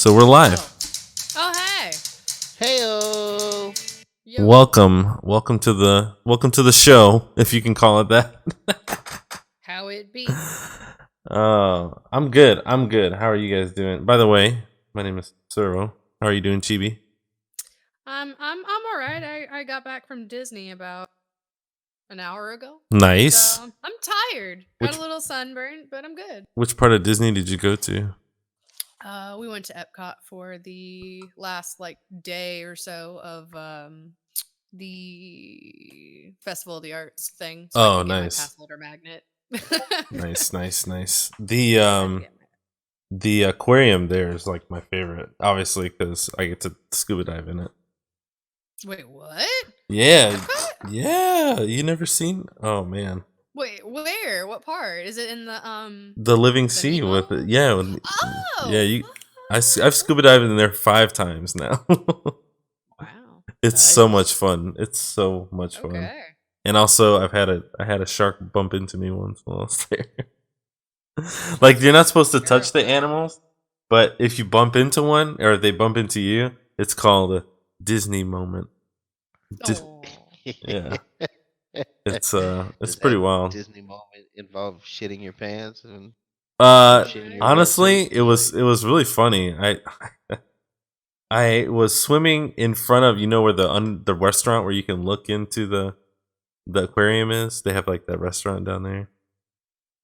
So we're live. Oh hey. Heyo. Yo. Welcome to the show, if you can call it that. How it be? I'm good. How are you guys doing? By the way, my name is Servo. How are you doing, Chibi? I'm all right. I got back from Disney about an hour ago. Nice. So I'm tired. Got a little sunburn, but I'm good. Which part of Disney did you go to? We went to Epcot for the last day or so of the Festival of the Arts thing. So I could get Nice. my pass holder magnet. Nice. The aquarium there is like my favorite, obviously, because I get to scuba dive in it. Wait, what? Yeah. You never seen? Oh man. Wait, where? What part? Is it in the living sea Nemo? with it? Yeah. Oh. Yeah. I've scuba dived in there 5 times now. Wow. It's so much fun. It's so much fun. Okay. And also, I had a shark bump into me once while I was there. Like, you're not supposed to touch the animals, but if you bump into one or they bump into you, it's called a Disney moment. Yeah. It's pretty wild. Disney moment involve shitting your pants and honestly, it was really funny. I was swimming in front of, where the restaurant where you can look into the aquarium is. They have like that restaurant down there.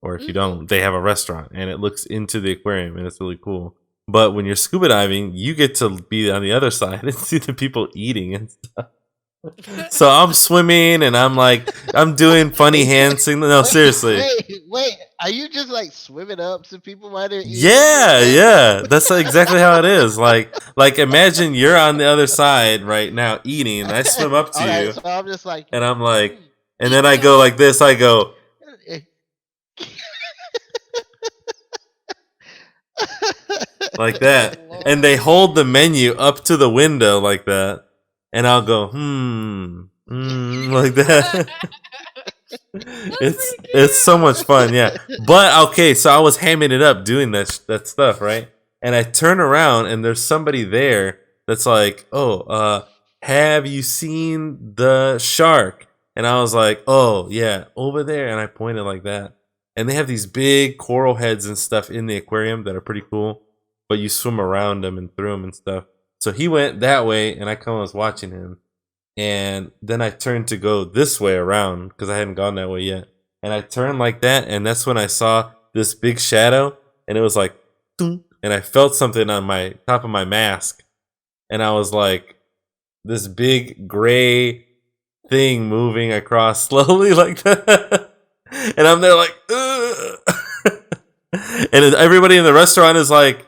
Or if you don't, they have a restaurant and it looks into the aquarium and it's really cool. But when you're scuba diving, you get to be on the other side and see the people eating and stuff. So I'm swimming and I'm doing funny hand signals. No, seriously. Wait, are you just like swimming up to people while they're eating? Yeah. That's exactly how it is. Like imagine you're on the other side right now eating and I swim up to you. So I'm just like, and I'm like, and then I go like this. I go like that. And they hold the menu up to the window like that. And I'll go, like that. It's so much fun, yeah. But okay, so I was hamming it up doing that stuff, right? And I turn around and there's somebody there that's like, have you seen the shark? And I was like, oh yeah, over there. And I pointed like that. And they have these big coral heads and stuff in the aquarium that are pretty cool. But you swim around them and through them and stuff. So he went that way, and I was watching him. And then I turned to go this way around, because I hadn't gone that way yet. And I turned like that, and that's when I saw this big shadow, and it was like, and I felt something on my top of my mask. And I was like, this big gray thing moving across slowly like that. And I'm there like, and everybody in the restaurant is like,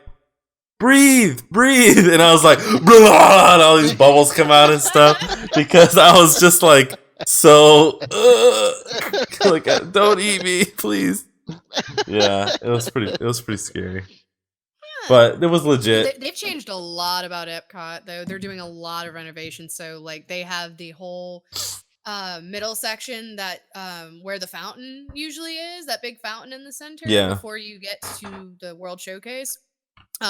breathe, and I was like, blah, and all these bubbles come out and stuff because I was just like, so like, don't eat me, please. Yeah, it was pretty scary, but it was legit. They've changed a lot about Epcot though. They're doing a lot of renovations, so like they have the whole middle section that where the fountain usually is, that big fountain in the center before you get to the World Showcase.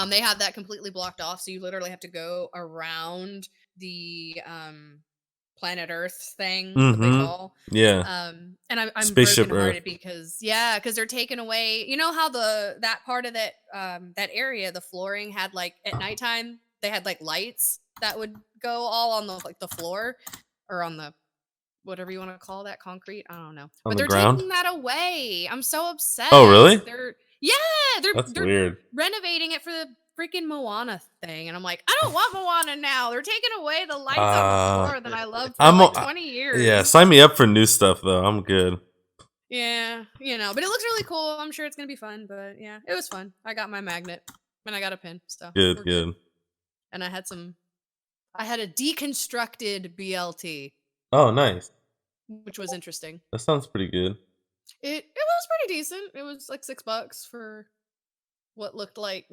They have that completely blocked off, so you literally have to go around the planet Earth thing, the big ball. Yeah. And I'm Spaceship brokenhearted because they're taking away. You know how that part of that area, the flooring had like at nighttime they had like lights that would go all on the floor or on the whatever you want to call that, concrete. I don't know, but they're taking that away. I'm so upset. Oh really? They're weird. Renovating it for the freaking Moana thing, and I'm like, I don't want Moana now. They're taking away the lights on the floor that I loved for 20 years. Yeah, sign me up for new stuff though. I'm good. Yeah, but it looks really cool. I'm sure it's gonna be fun. But yeah, it was fun. I got my magnet and I got a pin. So good. And I had a deconstructed BLT. Oh, nice. Which was interesting. That sounds pretty good. It was pretty decent. It was like $6 for what looked like,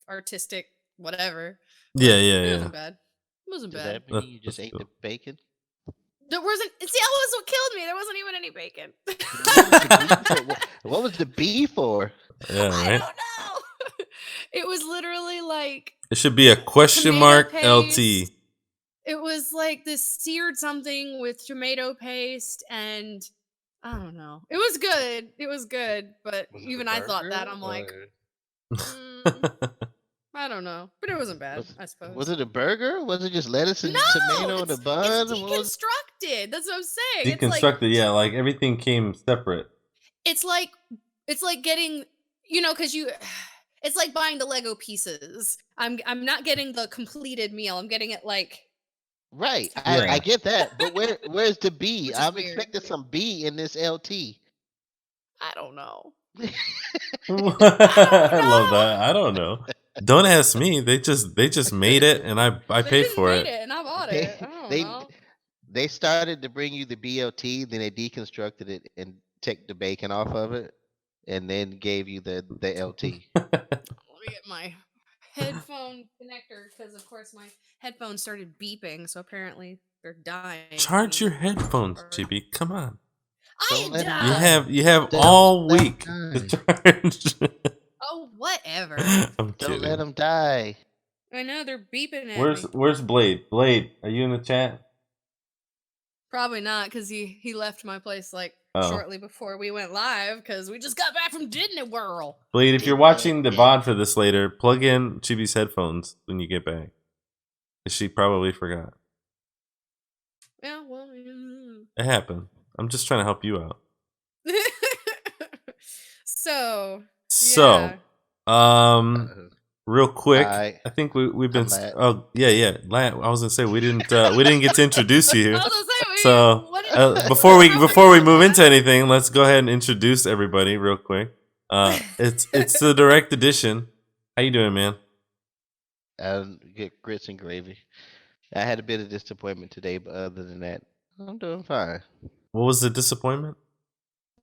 artistic whatever. Yeah. It wasn't bad. Does that mean you just ate the bacon? There wasn't. See, that was what killed me. There wasn't even any bacon. What was the B for? Yeah, right? I don't know. It was literally like It should be a question tomato mark LT. paste. It was like this seared something with tomato paste and I don't know. It was good. It was good, but Was it a even I thought that. burger I'm like, or mm, I don't know, but it wasn't bad. I was suppose. it a burger? Was it just lettuce and No, tomato in a it's bun? What was deconstructed. That's what I'm saying. Deconstructed, yeah, like everything came separate. It's like it's like getting because you it's like buying the Lego pieces. I'm not getting the completed meal. I'm getting it like right? I Yeah. get that, but where's the B? which is I'm weird. expecting some B in this LT. I don't know. I love that. I don't know. Don't ask me. They just made it and I They paid just for made it. it and I bought they it. I don't they know. they started to bring you the BLT, then they deconstructed it and took the bacon off of it, and then gave you the LT. Let me get my headphone connector because of course my headphones started beeping, so apparently they're dying. and Charge need your to headphones, charge. Chibi. Come on. Don't let 'em I You die. have Don't all let 'em week to die. charge. Oh, whatever. I'm Don't let kidding. them die. I know they're beeping at Where's me. where's Blade? Blade, are you in the chat? Probably not because he left my place like Oh. shortly before we went live because we just got back from Disney World. Blade, if you're watching the VOD for this later, plug in Chibi's headphones when you get back. She probably forgot. Yeah, well, yeah. It happened. I'm just trying to help you out. So, So, Uh, real quick, Hi, I think we've been. I'm Lat. Oh yeah. I was gonna say we didn't get to introduce you. I was gonna say, So what before we how move into that? anything, let's go ahead and introduce everybody real quick. It's the direct edition. How you doing, man? Get grits and gravy. I had a bit of disappointment today, but other than that, I'm doing fine. What was the disappointment?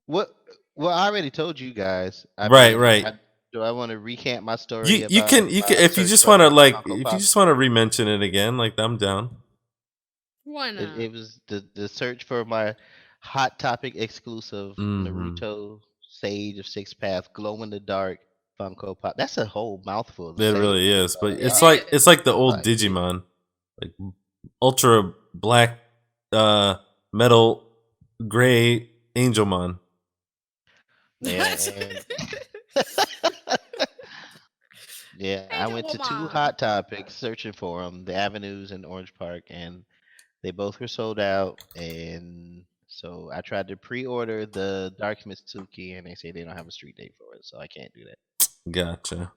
What? Well, I already told you guys. I Right, mean, right. do I want to recant my You story you about can you my can if you search just for want to Funko if you Pop? just want to re-mention it again, like I'm down. Why not? It was the search for my Hot Topic exclusive Mm-hmm. Naruto Sage of Six Paths glow in the dark Funko Pop. That's a whole mouthful to It say. really is, but It it's like the is. old Like, Digimon, like ultra black, metal gray Angelmon. yeah, and yeah, I went to two Angelwoman. Hot Topics searching for them, the Avenues and Orange Park, and they both were sold out. And so I tried to pre-order the Dark Mitsuki, and they say they don't have a street date for it, so I can't do Gotcha.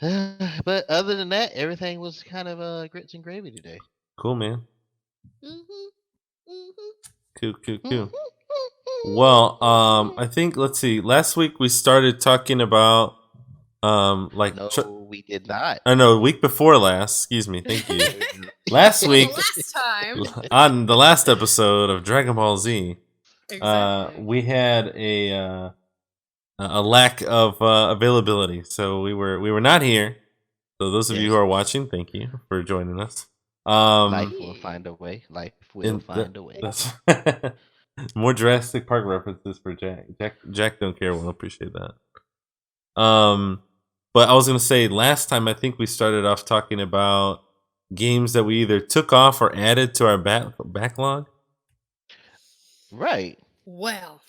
that. But other than that, everything was kind of grits and gravy today. Cool, man. Cool. Mhm. Well, I think let's see. Last week we started talking about like No, we did not. I know week before last. Excuse me. Thank you. Last On week the last time. on the last episode of Dragon Ball Z, Exactly. we had a lack of availability, so we were not here. So those of you who Yes. are watching, thank you for joining us. Life will Yee. find a way. Life will And find a way. that's more Jurassic Park references for Jack. Jack don't care. We'll appreciate that. But I was gonna say last time I think we started off talking about games that we either took off or added to our backlog. Right. Well,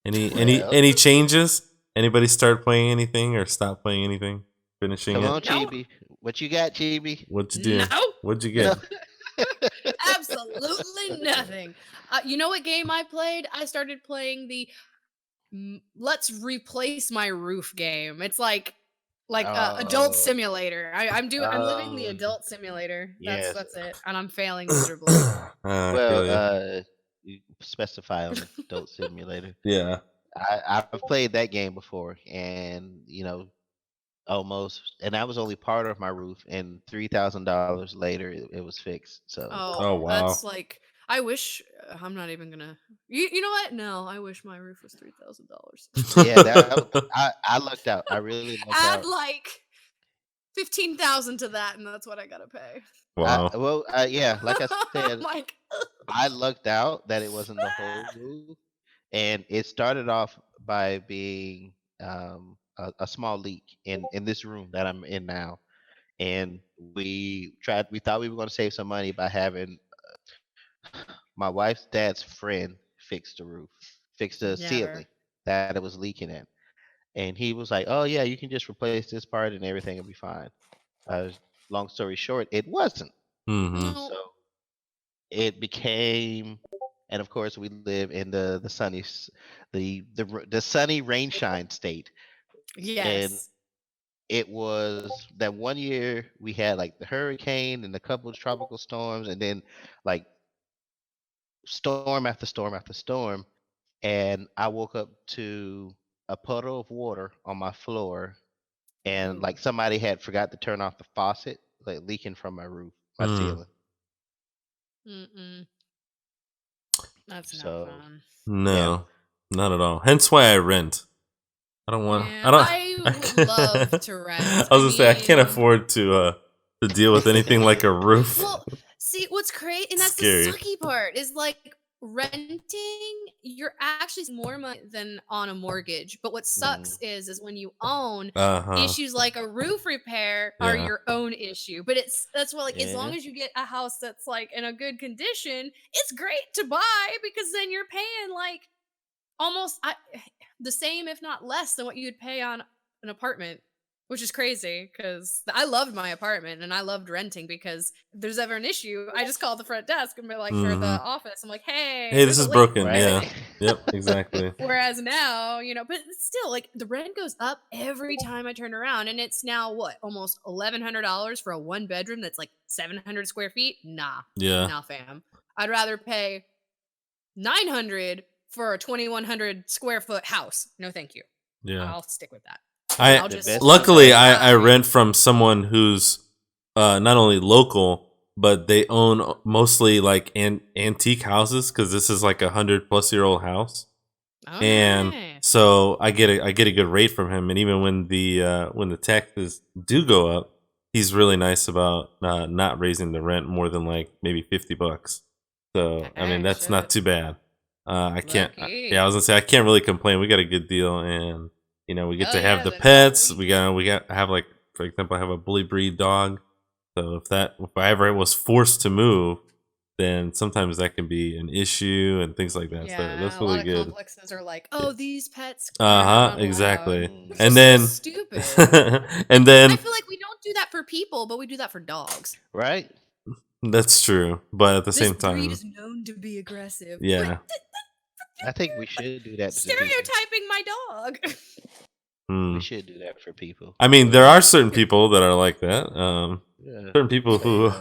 Well, Any changes? Anybody start playing anything or stop playing anything? Finishing come it? on, no. Chibi. What you got, Chibi? What'd you do? No. What'd you No. get? Absolutely nothing. You know what game I played? I started playing the let's replace my roof game. It's like adult Oh, simulator. I'm living the oh, adult simulator. yes. That's it. And I'm failing miserably. I Well, feel you. you specify on Adult Simulator. Yeah. I've played that game before, and almost, and that was only part of my roof. And $3,000 later, it was fixed. So Oh, Oh wow. that's like I wish I'm not even gonna. You know what? No, I wish my roof was $3,000. yeah, I lucked out. I really lucked Add out. like 15,000 to that, and that's what I gotta pay. Wow. Yeah, like I I'm said, like, I lucked out that it wasn't the whole roof, and it started off by being a small leak in this room that I'm in now, and we thought we were going to save some money by having my wife's dad's friend fix the roof, fix the Never. ceiling that it was leaking in. And he was like, "Oh yeah, you can just replace this part and everything will be fine." Long story short, it wasn't. Mm-hmm. So No. it became, and of course we live in the the sunny rainshine state, and Yes. it was that one year we had like the hurricane and a couple of tropical storms, and then like storm after storm after storm, and I woke up to a puddle of water on my floor, and Ooh. like somebody had forgot to turn off the faucet, like leaking from my roof, my Mm. ceiling. Mm-mm. That's not So fun. yeah, No, not at all. Hence why I rent. I don't want. Yeah, I don't. I would love to rent. I I was gonna say I can't mean, afford to deal with anything like a roof. well, see, what's great, and that's the Scary. sucky part, is like renting, you're actually spending more money than on a mortgage. But what mm, sucks is when you own, Uh huh. issues like a roof repair are Yeah. your own issue. But that's why, like, as long yeah, as you get a house that's like in a good condition, it's great to buy because then you're paying like almost the same, if not less, than what you'd pay on an apartment, which is crazy because I loved my apartment and I loved renting because if there's ever an issue, I just call the front desk and be like, or Mm-hmm. the office. I'm like, hey, Hey, this there's a is leak. broken. Fix it. Yeah. right. Yep. Exactly. Whereas now, but still, like the rent goes up every time I turn around, and it's now what, almost $1,100 for a 1 bedroom that's like 700 square feet. Nah, Yeah. nah, fam. I'd rather pay 900 for a 2,100 square foot house. No, thank you. Yeah. I'll stick with that. And I I'll The just best thing luckily about it, I buy. rent from someone who's not only local but they own mostly like antique houses because this is like 100+ year old house, Oh, and nice. so I get a good rate from him. And even when the taxes do go up, he's really nice about not raising the rent more than like maybe $50. So I mean Hey, that's not shit. too bad. I Low can't. Yeah, I key. was gonna say I can't really complain. We got a good deal, and we get Hell to have yeah, the then all pets. we We got I have like, for example, I have a bully breed dog. So if I ever was forced to move, then sometimes that can be an issue and things like that. So Yeah, that's a lot really of good. complexes are like, oh, these pets Uh are huh. not allowed. Exactly. Which mm, And is so then, stupid. and I then feel like we don't do that for people, but we do that for dogs. right? that's true. But at the This same breed time, is known to be aggressive. But yeah. I think we should do that to people. stereotyping my dog. We Hmm. should do that for people. I mean, there But are certain people that are like that. yeah, Certain people but who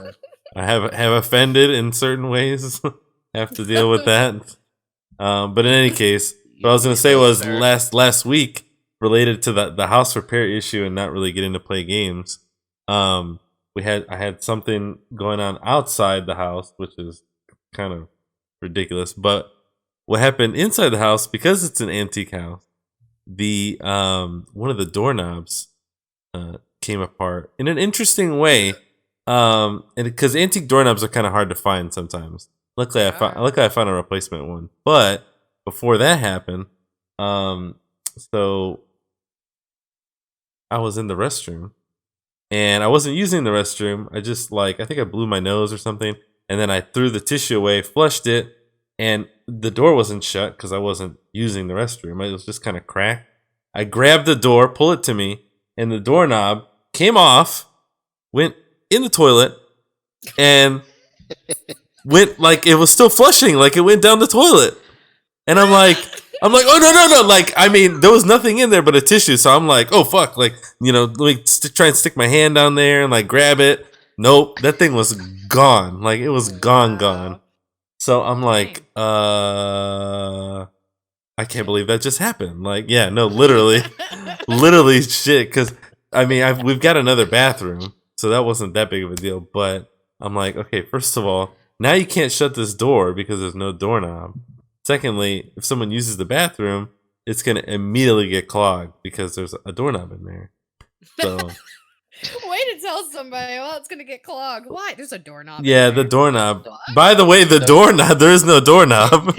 I have offended in certain ways have to deal with that. But in any case, what I was you gonna get say those, was sir. last week related to the house repair issue and not really getting to play games. Um, I had something going on outside the house, which is kind of ridiculous. But what happened inside the house, because it's an antique house, the one of the doorknobs came apart in an interesting way. And because antique doorknobs are kind of hard to find sometimes. They are. Luckily I found a replacement one. But before that happened, um, so I was in the restroom and I wasn't using the restroom. I just I think I blew my nose or something, and then I threw the tissue away, flushed it, and the door wasn't shut because I wasn't using the restroom. It was just kind of cracked. I grabbed the door, pull it to me, and the doorknob came off, went in the toilet, and went like it was still flushing, like it went down the toilet. And I'm like, oh no. Like, I mean, there was nothing in there but a tissue. So I'm like, oh fuck. Like, let me try and stick my hand down there and like grab it. Nope, that thing was gone. Like, it was gone. Wow. So I'm like, Dang. I can't believe that just happened. Like, yeah, no, literally shit. Because I mean, we've got another bathroom, so that wasn't that big of a deal. But I'm like, okay, first of all, now you can't shut this door because there's no doorknob. Secondly, if someone uses the bathroom, it's gonna immediately get clogged because there's a doorknob in there. So Way to tell somebody, well, it's gonna get clogged. Why? There's a doorknob in yeah, the there. doorknob. What? By the way, the So doorknob. There is no doorknob.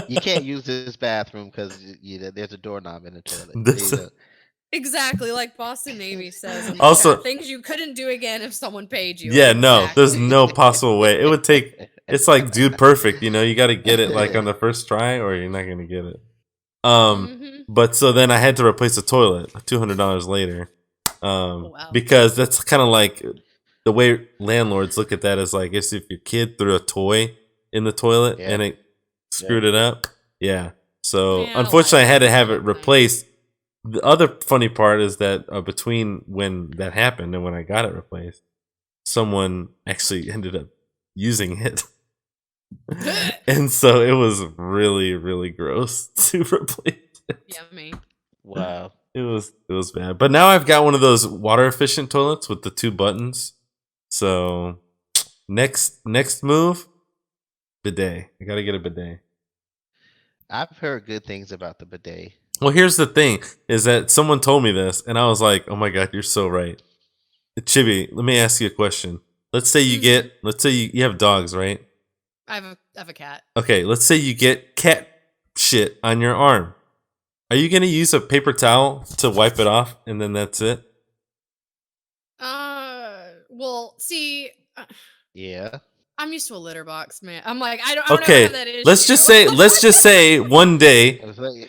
you can't use this bathroom because there's a doorknob in the toilet. This Exactly, like Boston Navy says in the Also- chat. Things you couldn't do again if someone paid you. Yeah, no, there's Exactly. no possible way. It would take. It's like Dude Perfect. You got to get it like on the first try, or you're not gonna get it. Mhm. But so then I had to replace the toilet $200 later. Wow. Because that's kind of like the way landlords look at that is like if your kid threw a toy in the toilet Yeah. and it screwed it up. Yeah. So Yeah, I don't unfortunately, like I had to that have sort it of thing. replaced. The other funny part is that between when that happened and when I got it replaced, someone actually ended up using it. And so it was really, really gross to replace it. Yummy. Wow. It was bad. But now I've got one of those water efficient toilets with the 2 buttons. So next move, bidet. I gotta get a bidet. I've heard good things about the bidet. Well, here's the thing: is that someone told me this, and I was like, "Oh my god, you're so right." Chibi, let me ask you a question. Let's say you have dogs, right? I have a cat. Okay, let's say you get cat shit on your arm. Are you gonna use a paper towel to wipe it off, and then that's it? Well, see, Yeah. I'm used to a litter box, man. I'm like, I don't know if I Okay, have that issue. let's just say one day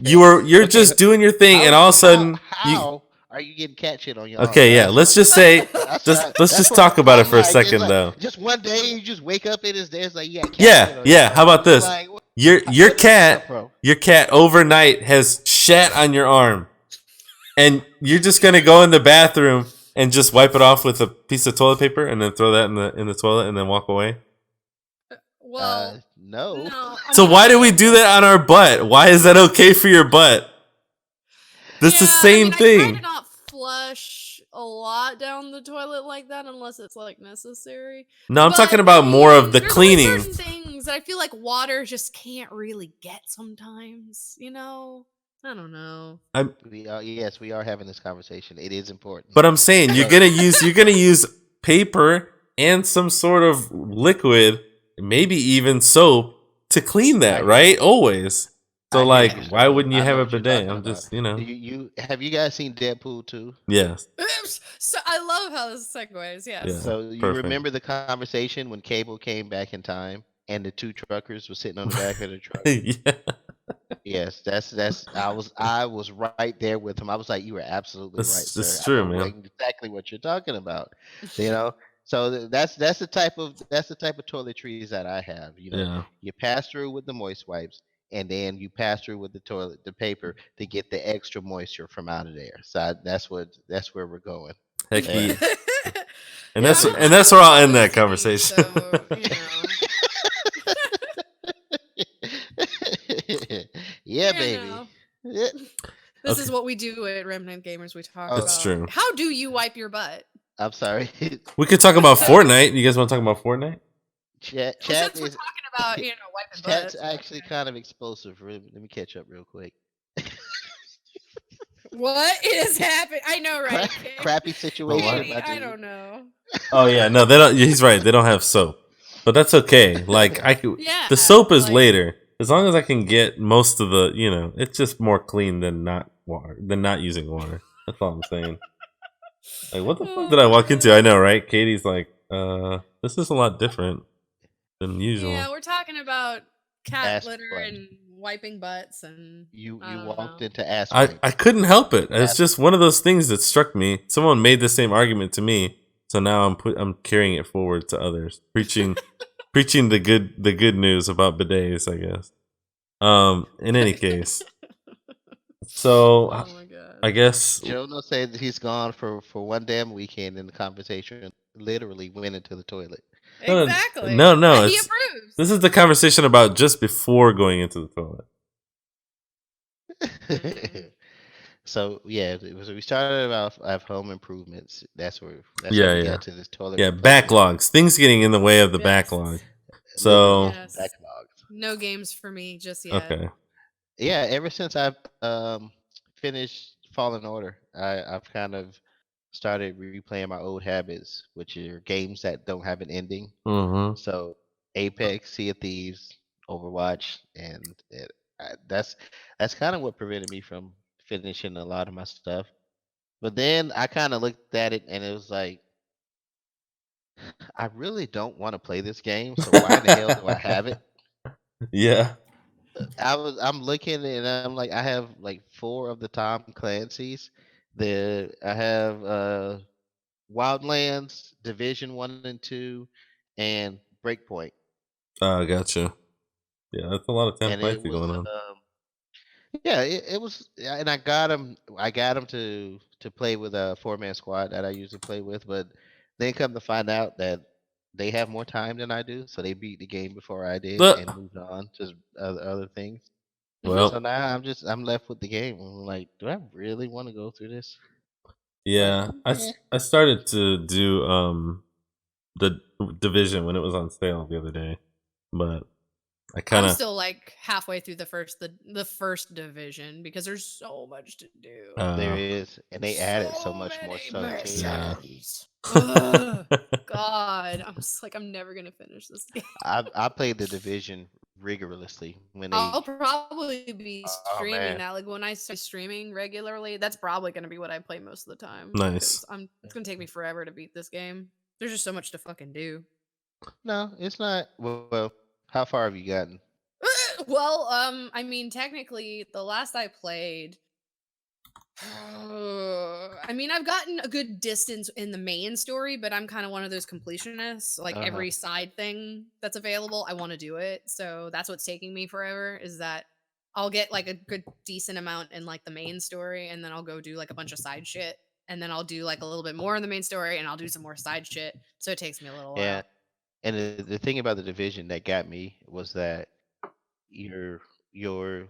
you're Okay, just doing your thing, and all of a sudden how are you getting cat shit on your arm? Okay, yeah. Let's just say That's let's just what talk about it I'm for a like, it's second like, though. Just one day you just wake up and it's like you got cat Yeah, shit on yeah. your How arm. about this? Like, Your where did this come from? your cat overnight has shat on your arm, and you're just gonna go in the bathroom and just wipe it off with a piece of toilet paper, and then throw that in the toilet, and then walk away. Well, No. So why do we do that on our butt? Why is that okay for your butt? That's the same I try thing. to not flush a lot down the toilet like that unless it's like necessary. No, I'm talking about more of the there's cleaning. Only certain things that I feel like water just can't really get sometimes. I don't know. Yes, we are having this conversation. It is important. But I'm saying you're gonna use paper and some sort of liquid, maybe even soap, to clean that, right? Always. So why wouldn't you have a bidet? I'm just, You have you guys seen Deadpool 2? Yes. Oops. So I love how this segues. Yes. Yeah. So you perfect. remember the conversation when Cable came back in time and the 2 truckers were sitting on the back of the truck? Yeah. Yes, that's I was right there with him. I was like, you were absolutely right, sir. It's I true, know man. exactly what you're talking about. You know, so that's the type of toiletries that I have. Yeah. You pass through with the moist wipes, and then you pass through with the paper to get the extra moisture from out of there. So that's where we're going. Heck Yeah. yeah. And that's where I'll end that conversation. So, Yeah, baby. Yeah. This is what we do at Remnant Gamers. We talk That's about true. how do you wipe your butt? I'm sorry. We could talk about Fortnite. You guys want to talk about Fortnite? Chat Since we're is talking about wiping chat's butts. actually kind of explosive. Let me catch up real quick. What is happening? I know, right? Crappy situation. Katie, I don't know. Oh yeah, no, they don't. He's right. They don't have soap, but that's okay. Like the soap is later. As long as I can get most of the, it's just more clean than not using water. That's all I'm saying. Like, what the fuck did I walk into? I know, right? Katie's like, this is a lot different than usual. Yeah, we're talking about cat Ass litter play. and wiping butts, and You walked into I ass. couldn't help it. It's just one of those things that struck me. Someone made the same argument to me, so now I'm carrying it forward to others, preaching the good news about bidets, I guess. In any case, so oh my God. I guess Jono said that he's gone for one damn weekend, and the conversation literally went into the toilet. Exactly. No, he approves. This is the conversation about just before going into the toilet. So yeah, we started about home improvements. That's where we got to this toilet. Yeah, backlogs. Things getting in the way of the backlog. So backlogs. No games for me just yet. Okay. Yeah, ever since I've finished Fallen Order, I've kind of started replaying my old habits, which are games that don't have an ending. Mm-hmm. So Apex, Sea of Thieves, Overwatch, and that's kind of what prevented me from finishing a lot of my stuff. But then I kind of looked at it and it was like, I really don't want to play this game. So why in the hell do I have it? Yeah. I'm looking and I'm like, I have like 4 of the Tom Clancy's. I have Wildlands, Division 1 and 2, and Breakpoint. Gotcha. Yeah, that's a lot of Tom And it Clancy was going on. yeah, it was, yeah, and I got him to play with a 4-man squad that I usually play with, but then come to find out that they have more time than I do, so they beat the game before I did and But moved on to other things. So well, now I'm left with the game. I'm like, do I really want to go through this? But yeah, I started to do the Division when it was on sale the other day, but I kind I'm of still like halfway through the first division because there's so much to do. there is, and they added so So much more many stuff to it. yeah. missions. Ugh, God, I'm just like I'm never gonna finish this game. I played the Division rigorously when I'll they. probably be Oh streaming man, that. Like when I start streaming regularly, that's probably gonna be what I play most of the time. Nice. Because I'm it's gonna take me forever to beat this game. There's just so much to fucking do. no, it's not. Well, how far have you gotten? Well, I mean, technically, the last I played, I mean, I've gotten a good distance in the main story, but I'm kind of one of those completionists. Like Uh huh. every side thing that's available, I want to do it. So that's what's taking me forever. Is that I'll get like a good decent amount in like the main story, and then I'll go do like a bunch of side shit, and then I'll do like a little bit more in the main story, and I'll do some more side shit. So it takes me a little Yeah, while. and the thing about the Division that got me was that your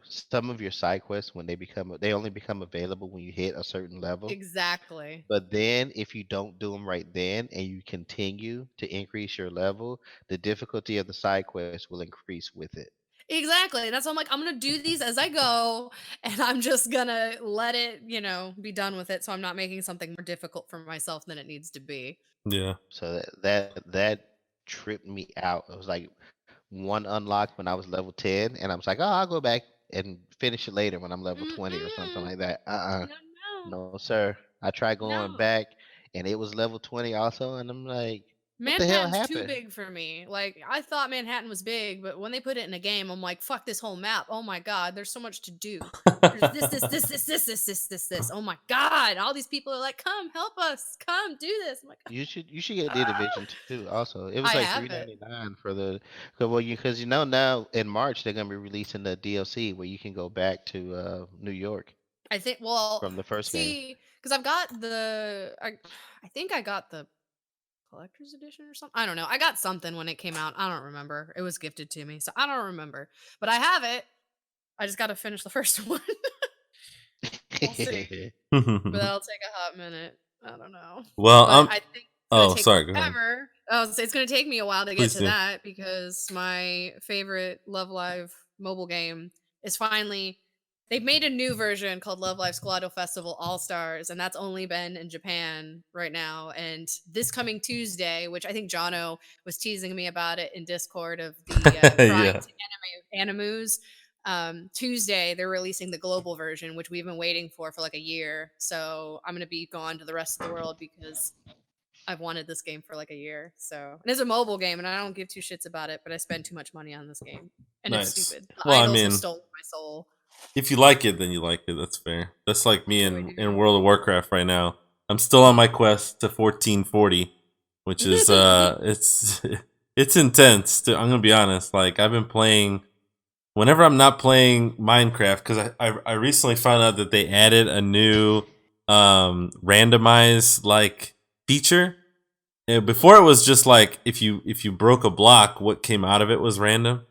some of your side quests, when they only become available when you hit a certain level. Exactly. But then if you don't do them right then and you continue to increase your level, the difficulty of the side quest will increase with it. Exactly. That's why I'm like, I'm gonna do these as I go, and I'm just gonna let it, be done with it. So I'm not making something more difficult for myself than it needs to be. Yeah. So that tripped me out. It was like one unlocked when I was level 10, and I was like, oh, I'll go back and finish it later when I'm level 20 or something Mm-mm. like that. No, no, No, sir. I tried going no. back, and it was level 20 also, and I'm like, what the hell Manhattan's too happened? big for me. Like I thought Manhattan was big, but when they put it in a game, I'm like, fuck this whole map. Oh my god, there's so much to do. There's this. Oh my god. All these people are like, come help us. Come do this. I'm like, You should get the ah. Division 2 also. It was I like have it. 3.99 for the, well, because now in March they're gonna be releasing the DLC where you can go back to New York I think well, from the first game. see, because I've got I think I got the collector's edition or something. I don't know. I got something when it came out. I don't remember. It was gifted to me, so I don't remember. But I have it. I just got to finish the first one. We'll see. But that'll take a hot minute. I don't know. Well, But I think it's gonna oh, take me sorry. Go ahead. forever. It's gonna take me a while to get Please to do. that because my favorite Love Live mobile game is finally they've made a new version called Love Live Squadro Festival All Stars, and that's only been in Japan right now. And this coming Tuesday, which I think Jono was teasing me about it in Discord of the crying Yeah. to animus. Tuesday they're releasing the global version, which we've been waiting for like a year. So I'm gonna be gone to the rest of the world because I've wanted this game for like a year. So and it's a mobile game, and I don't give two shits about it, but I spend too much money on this game, and it's Nice. stupid. The Well, I idols have mean, stolen my soul. if you like it, then you like it. That's fair. That's like me So I in do. World of Warcraft right now. I'm still on my quest to 1440, which is it's it's intense. I'm gonna be honest. Like I've been playing whenever I'm not playing Minecraft because I recently found out that they added a new randomized like feature. And before it was just like if you broke a block, what came out of it was random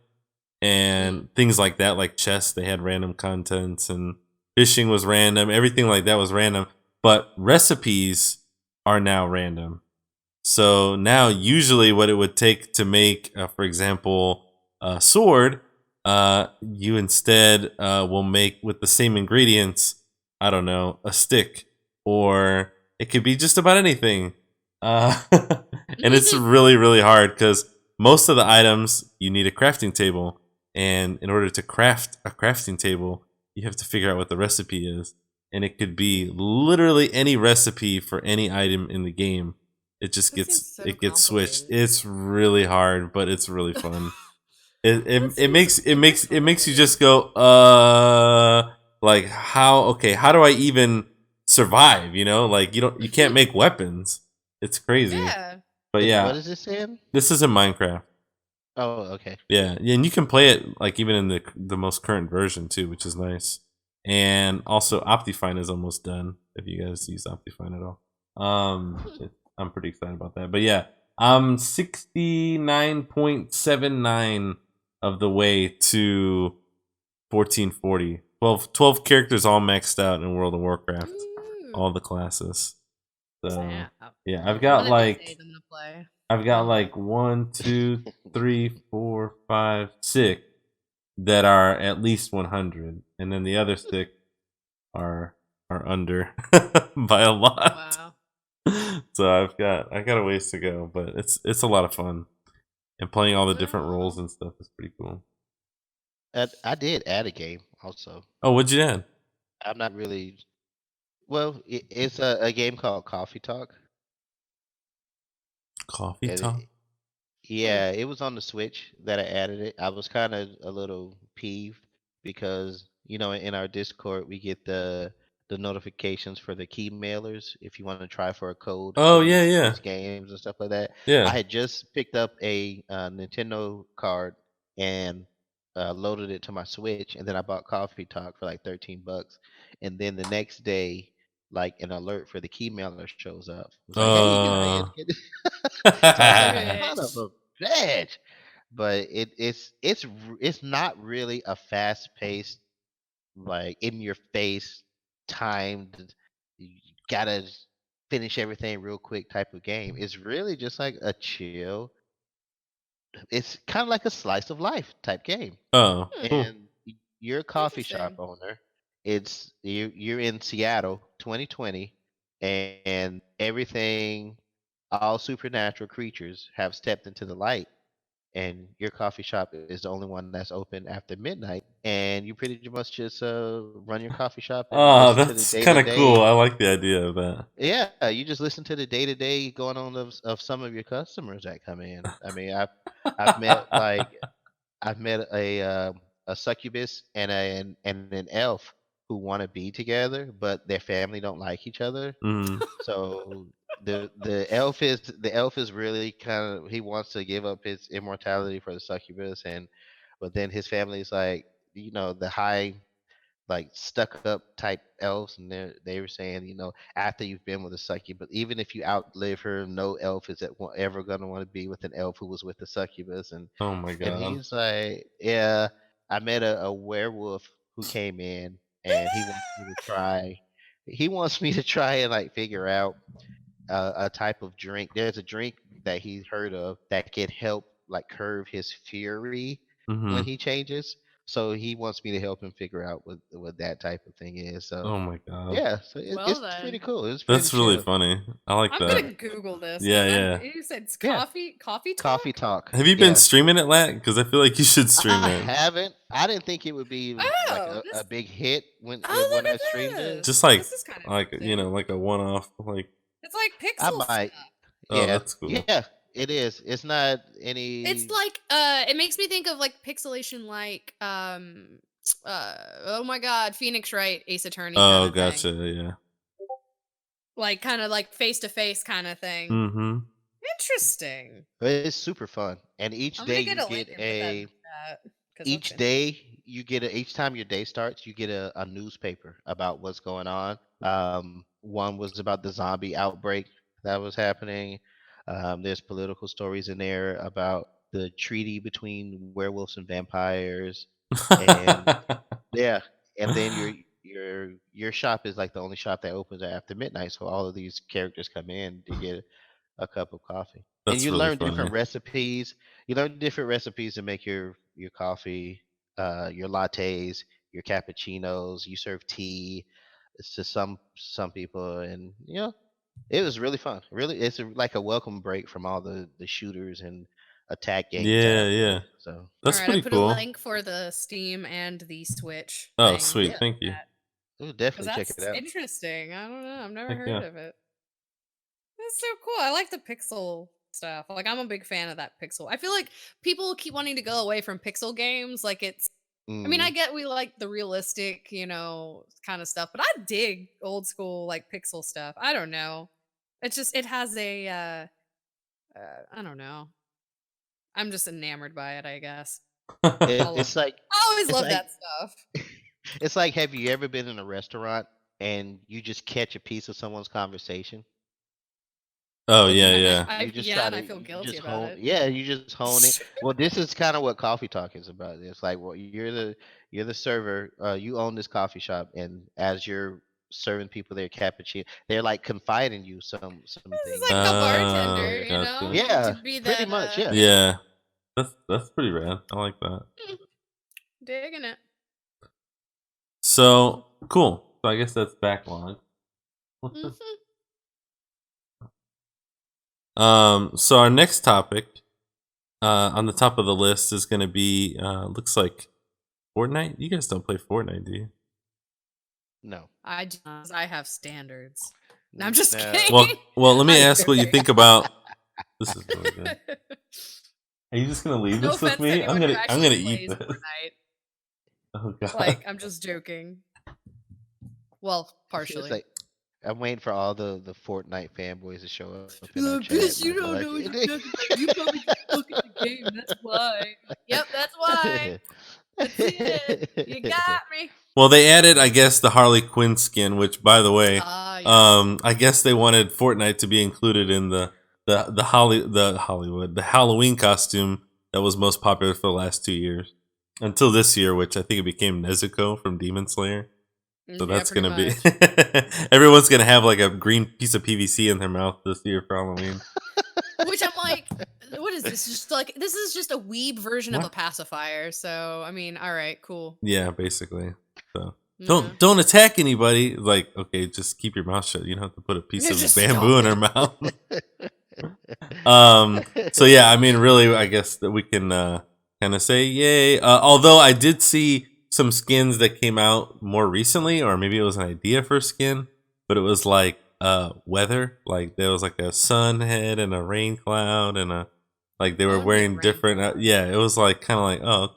Mm. and things like that, like chess, they had random contents and fishing was random, everything like that was random. But recipes are now random. So now, usually, what it would take to make, for example, a sword, you instead will make with the same ingredients. I don't know, a stick, or it could be just about anything. And it's really, really hard because most of the items you need a crafting table, and in order to craft a crafting table, you have to figure out what the recipe is. and it could be literally any recipe for any item in the game. It just That seems gets so it gets switched. complicated. It's really hard, but it's really fun. It That it, it seems makes it makes it makes you complicated. just go like how do I even survive, you know? Like you can't make weapons. It's crazy. Yeah. But What yeah, is this in? this is in Minecraft. Oh, okay. Yeah, yeah, and you can play it like even in the most current version too, which is nice. And also Optifine is almost done. If you guys use Optifine at all, I'm pretty excited about that. But yeah, I'm 69.79 of the way to 1440. 12 characters all maxed out in World of Warcraft, Ooh. all the classes. So Snap. yeah, I've One got of these days I'm gonna play. like 1, 2, 3, 4, 5, 6 that are at least 100, and then the other 6 are under by a lot. Wow. So I got a ways to go, but it's a lot of fun, and playing all the different roles and stuff is pretty cool. I did add a game also. Oh, what'd you add? I'm not really well. It's a game called Coffee Talk. Coffee And talk. yeah, it was on the Switch that I added it. I was kind of a little peeved because in our Discord we get the notifications for the key mailers if you want to try for a code for Oh yeah, yeah, these games and stuff like that. I yeah. had just picked up a Nintendo card and loaded it to my Switch, and then I bought Coffee Talk for like $13, and then the next day, like an alert for the key mailer shows up. It was like, hey, you can pay Uh. it. So I was like, son of Switch. a bitch. But it's not really a fast paced, like in your face, timed, you gotta finish everything real quick type of game. It's really just like a chill. It's kind of like a slice of life type game. Oh, cool. And you're a coffee shop Interesting. owner. You're in Seattle, 2020, and everything, all supernatural creatures have stepped into the light, and your coffee shop is the only one that's open after midnight, and you pretty much just run your coffee shop and Oh, listen to the that's day to kind of cool. day. I like the idea of that. Yeah, you just listen to the day to day going on of some of your customers that come in. I mean, I've met like I've met a succubus and an elf who want to be together, but their family don't like each other. Mhm. So the elf is really kind of, he wants to give up his immortality for the succubus, and but then his family's like, the high, like, stuck up type elves, and they were saying, after you've been with a succubus, even if you outlive her, no elf is ever gonna want to be with an elf who was with the succubus. and Oh my and god. he's like, yeah, I met a werewolf who came in, and he wants me to try. He wants me to try and like figure out a type of drink. There's a drink that he's heard of that can help like curb his fury when Mhm. he changes. So he wants me to help him figure out what that type of thing is. So Oh my god. yeah, so Well it's pretty then. cool. It's pretty That's really chill. funny. I like I'm that. gonna Google this Yeah, because yeah. you said it's Yeah, coffee coffee talk? talk. Have you been Yeah, streaming it, Lat? Because I feel like you should stream I it. haven't. I didn't think it would be like Oh, a this big hit when look I at streamed it. this. Just like This is kind of interesting. like a one off. Like, It's like I pixel stuff. might. oh, Yeah, that's cool. yeah, it is. It's not It's any. like it makes me think of like pixelation like oh my god, Phoenix Wright Ace Attorney kind Oh, of gotcha. thing. Yeah. Like kind of like face to face kind of thing. Mm-hmm. Interesting. It's super fun, and each I'm day gonna get you a link get and put that in the chat because that's each interesting. day you get each time your day starts, you get a newspaper about what's going on. One was about the zombie outbreak that was happening. There's political stories in there about the treaty between werewolves and vampires, and yeah, and then your shop is like the only shop that opens after midnight, so all of these characters come in to get a cup of coffee. And That's you really learn funny. different recipes. You learn different recipes to make your coffee, your lattes, your cappuccinos. You serve tea to some people, and it was really fun. Really, it's like a welcome break from all the shooters and attack games Yeah, out there. yeah. So All That's right, I pretty put a cool. link for the Steam and the Switch Oh, thing in sweet. yeah, the Thank you. chat. We'll 'Cause definitely check it that's out. interesting. I don't know. I've never Heck heard yeah. of it. That's so cool. I like the pixel stuff. Like I'm a big fan of that pixel. I feel like people keep wanting to go away from pixel games. Like it's I mean, I Mm. get we like the realistic, kind of stuff, but I dig old school like pixel stuff. I don't know. It's just it has a I don't know. I'm just enamored by it, I guess. I love It's like I always it's love like that stuff. it's like, have you ever been in a restaurant and you just catch a piece of someone's conversation? Oh And yeah, you yeah. you just Yeah, try and I to feel you guilty just about hone it. yeah, you just hone it. Well, this is kind of what coffee talk is about. It's like, well, you're the server, you own this coffee shop, and as you're serving people their cappuccino, they're like confiding you some This is things like and the stuff like that. bartender, Yeah. Gotcha. You get to Yeah, be pretty that much, yeah. Yeah. That's pretty rad. I like that. mm, digging it. So cool. So I guess that's backlog. What's this? Mhm. So our next topic on the top of the list is gonna be looks like Fortnite. You guys don't play Fortnite, do you? No. I have standards. No, I'm just No. kidding. Well, let me I'm ask what you joking. think about. This is really good. Are you just gonna leave No this with offense to me? I'm anyone who gonna actually eat plays this. Fortnite. Oh god. Like, I'm just joking. Well, It's partially. like I'm waiting for all the Fortnite fanboys to show up in our chat, and You I'll be don't like, know what you're talking about. You probably just suck at the game. That's why. Yep, that's why. That's it. You got me. Well, they added, I guess, the Harley Quinn skin, which, by the way, Ah, yes. I guess they wanted Fortnite to be included in the Hollywood the Halloween costume that was most popular for the last 2 years until this year, which I think it became Nezuko from Demon Slayer. So Yeah, that's pretty gonna be much. everyone's gonna have like a green piece of PVC in their mouth this year for Halloween. Which I'm like, what is this? Just like this is just a weeb version of a What? pacifier. So I mean, all right, cool. Yeah, basically. So Yeah. don't attack anybody. Like, okay, just keep your mouth shut. You don't have to put a piece of Just bamboo stop in her it. mouth. So yeah, I mean, really, I guess that we can kind of say yay. Although I did see some skins that came out more recently, or maybe it was an idea for a skin, but it was like weather. Like there was like a sun head and a rain cloud, and a like they I were want to be a wearing rain different. cloud. Yeah, it was like kind of like, oh,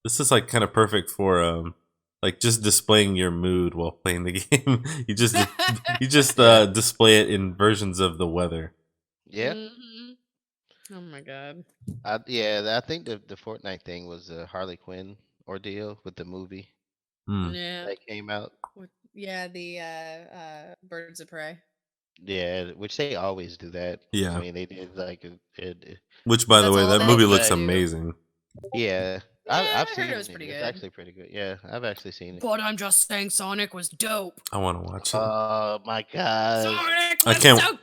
this is like kind of perfect for like just displaying your mood while playing the game. You just display it in versions of the weather. Yeah, Oh my god. I think the Fortnite thing was a Harley Quinn ordeal with the movie Hmm. Yeah. that came out. Yeah, the Birds of Prey. Yeah, which they always do that. I Yeah. mean, they did like Which, by the That's way, all that they movie Bugs looks do. amazing. Yeah, Yeah, I've I heard it seen was it. pretty It's good. actually pretty good. Yeah, I've actually seen it. But I'm just saying Sonic was dope. I want to watch it. Oh my god. Sonic I was can't. so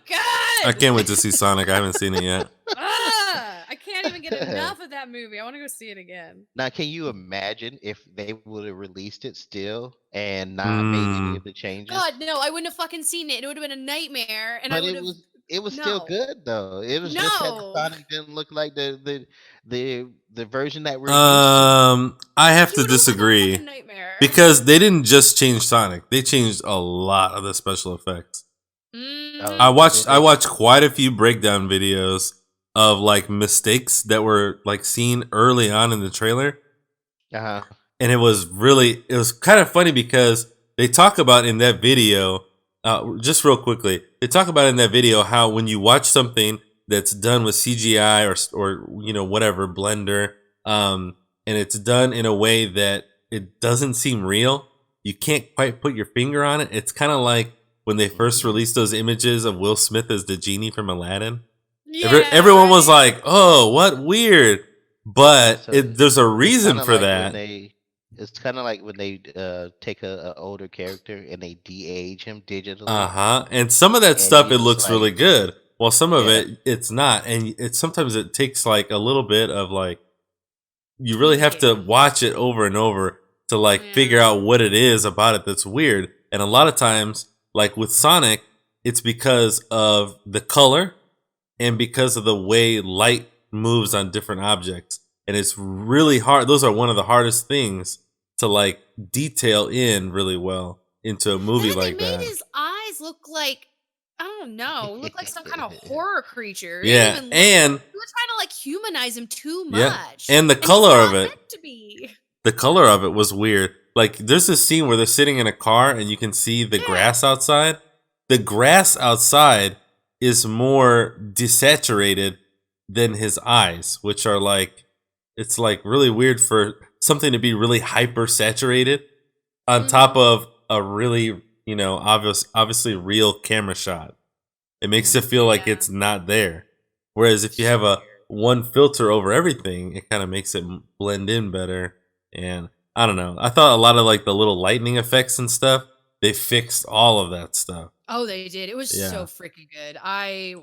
I good. can't wait to see Sonic. I haven't seen it yet. I can't even get enough of that movie. I want to go see it again. Now, can you imagine if they would have released it still and not made any Mm. of the changes? God, no, I wouldn't have fucking seen it. It would have been a nightmare, and I But would have it was still no, good though. It was just that the no. Sonic didn't look like the version that we're used to. I have You to would look like a disagree fucking nightmare. because they didn't just change Sonic; they changed a lot of the special effects. I Oh, watched did I they? watched quite a few breakdown videos of like mistakes that were like seen early on in the trailer, Uh-huh. and it was kind of funny because they talk about in that video, just real quickly, they talk about in that video how when you watch something that's done with CGI or whatever Blender, and it's done in a way that it doesn't seem real, you can't quite put your finger on it. It's kind of like when they first Mm. released those images of Will Smith as the genie from Aladdin. Yeah, Everyone was right? like, "Oh, what weird," but So there's a it's reason kind of for like when that. it's kind of like when they take a older character and they de-age him digitally, Uh-huh. And some of that and stuff you it just looks really like, good. While some of yeah, it's not. And it's sometimes it takes like a little bit of like you really have to Tweaking. watch it over and over to like figure Yeah. out what it is about it that's weird. And a lot of times, like with Sonic, it's because of the color and because of the way light moves on different objects. And it's really hard. Those are one of the hardest things to like detail in really well. into a And movie then they like made that. his eyes look like, I don't know, look like some kind of horror creature. It Yeah, didn't even look. and They were trying to like humanize him too yeah, much, and the and he's color not of it. meant to be. The color of it was weird. Like, there's this scene where they're sitting in a car and you can see the Yeah. grass outside. The grass outside is more desaturated than his eyes, which are like, it's like really weird for something to be really hyper saturated on top of a really, obviously real camera shot. It makes it feel like Yeah. it's not there. Whereas if you have a one filter over everything, it kind of makes it blend in better. And I don't know. I thought a lot of like the little lightning effects and stuff, they fixed all of that stuff. Oh, they did. It was so Yeah. freaking good. I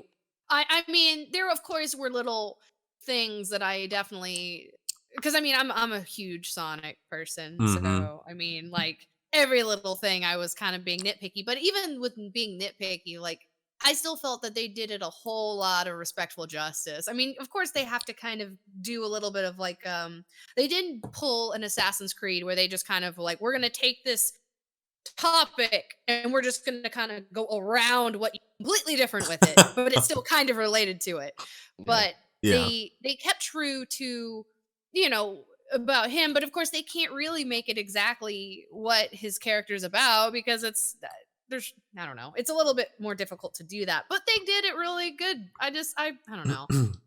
mean, there of course were little things that I definitely, because I mean, I'm a huge Sonic person, Mhm. so I mean, like every little thing I was kind of being nitpicky. But even with being nitpicky, like I still felt that they did it a whole lot of respectful justice. I mean, of course they have to kind of do a little bit of like they didn't pull an Assassin's Creed where they just kind of like, we're gonna take this topic and we're just going to kind of go around what completely different with it, but it's still kind of related to it. But Yeah. they kept true to, you know, about him, but of course they can't really make it exactly what his character's about because it's there's, I don't know, it's a little bit more difficult to do that, but they did it really good. I don't know.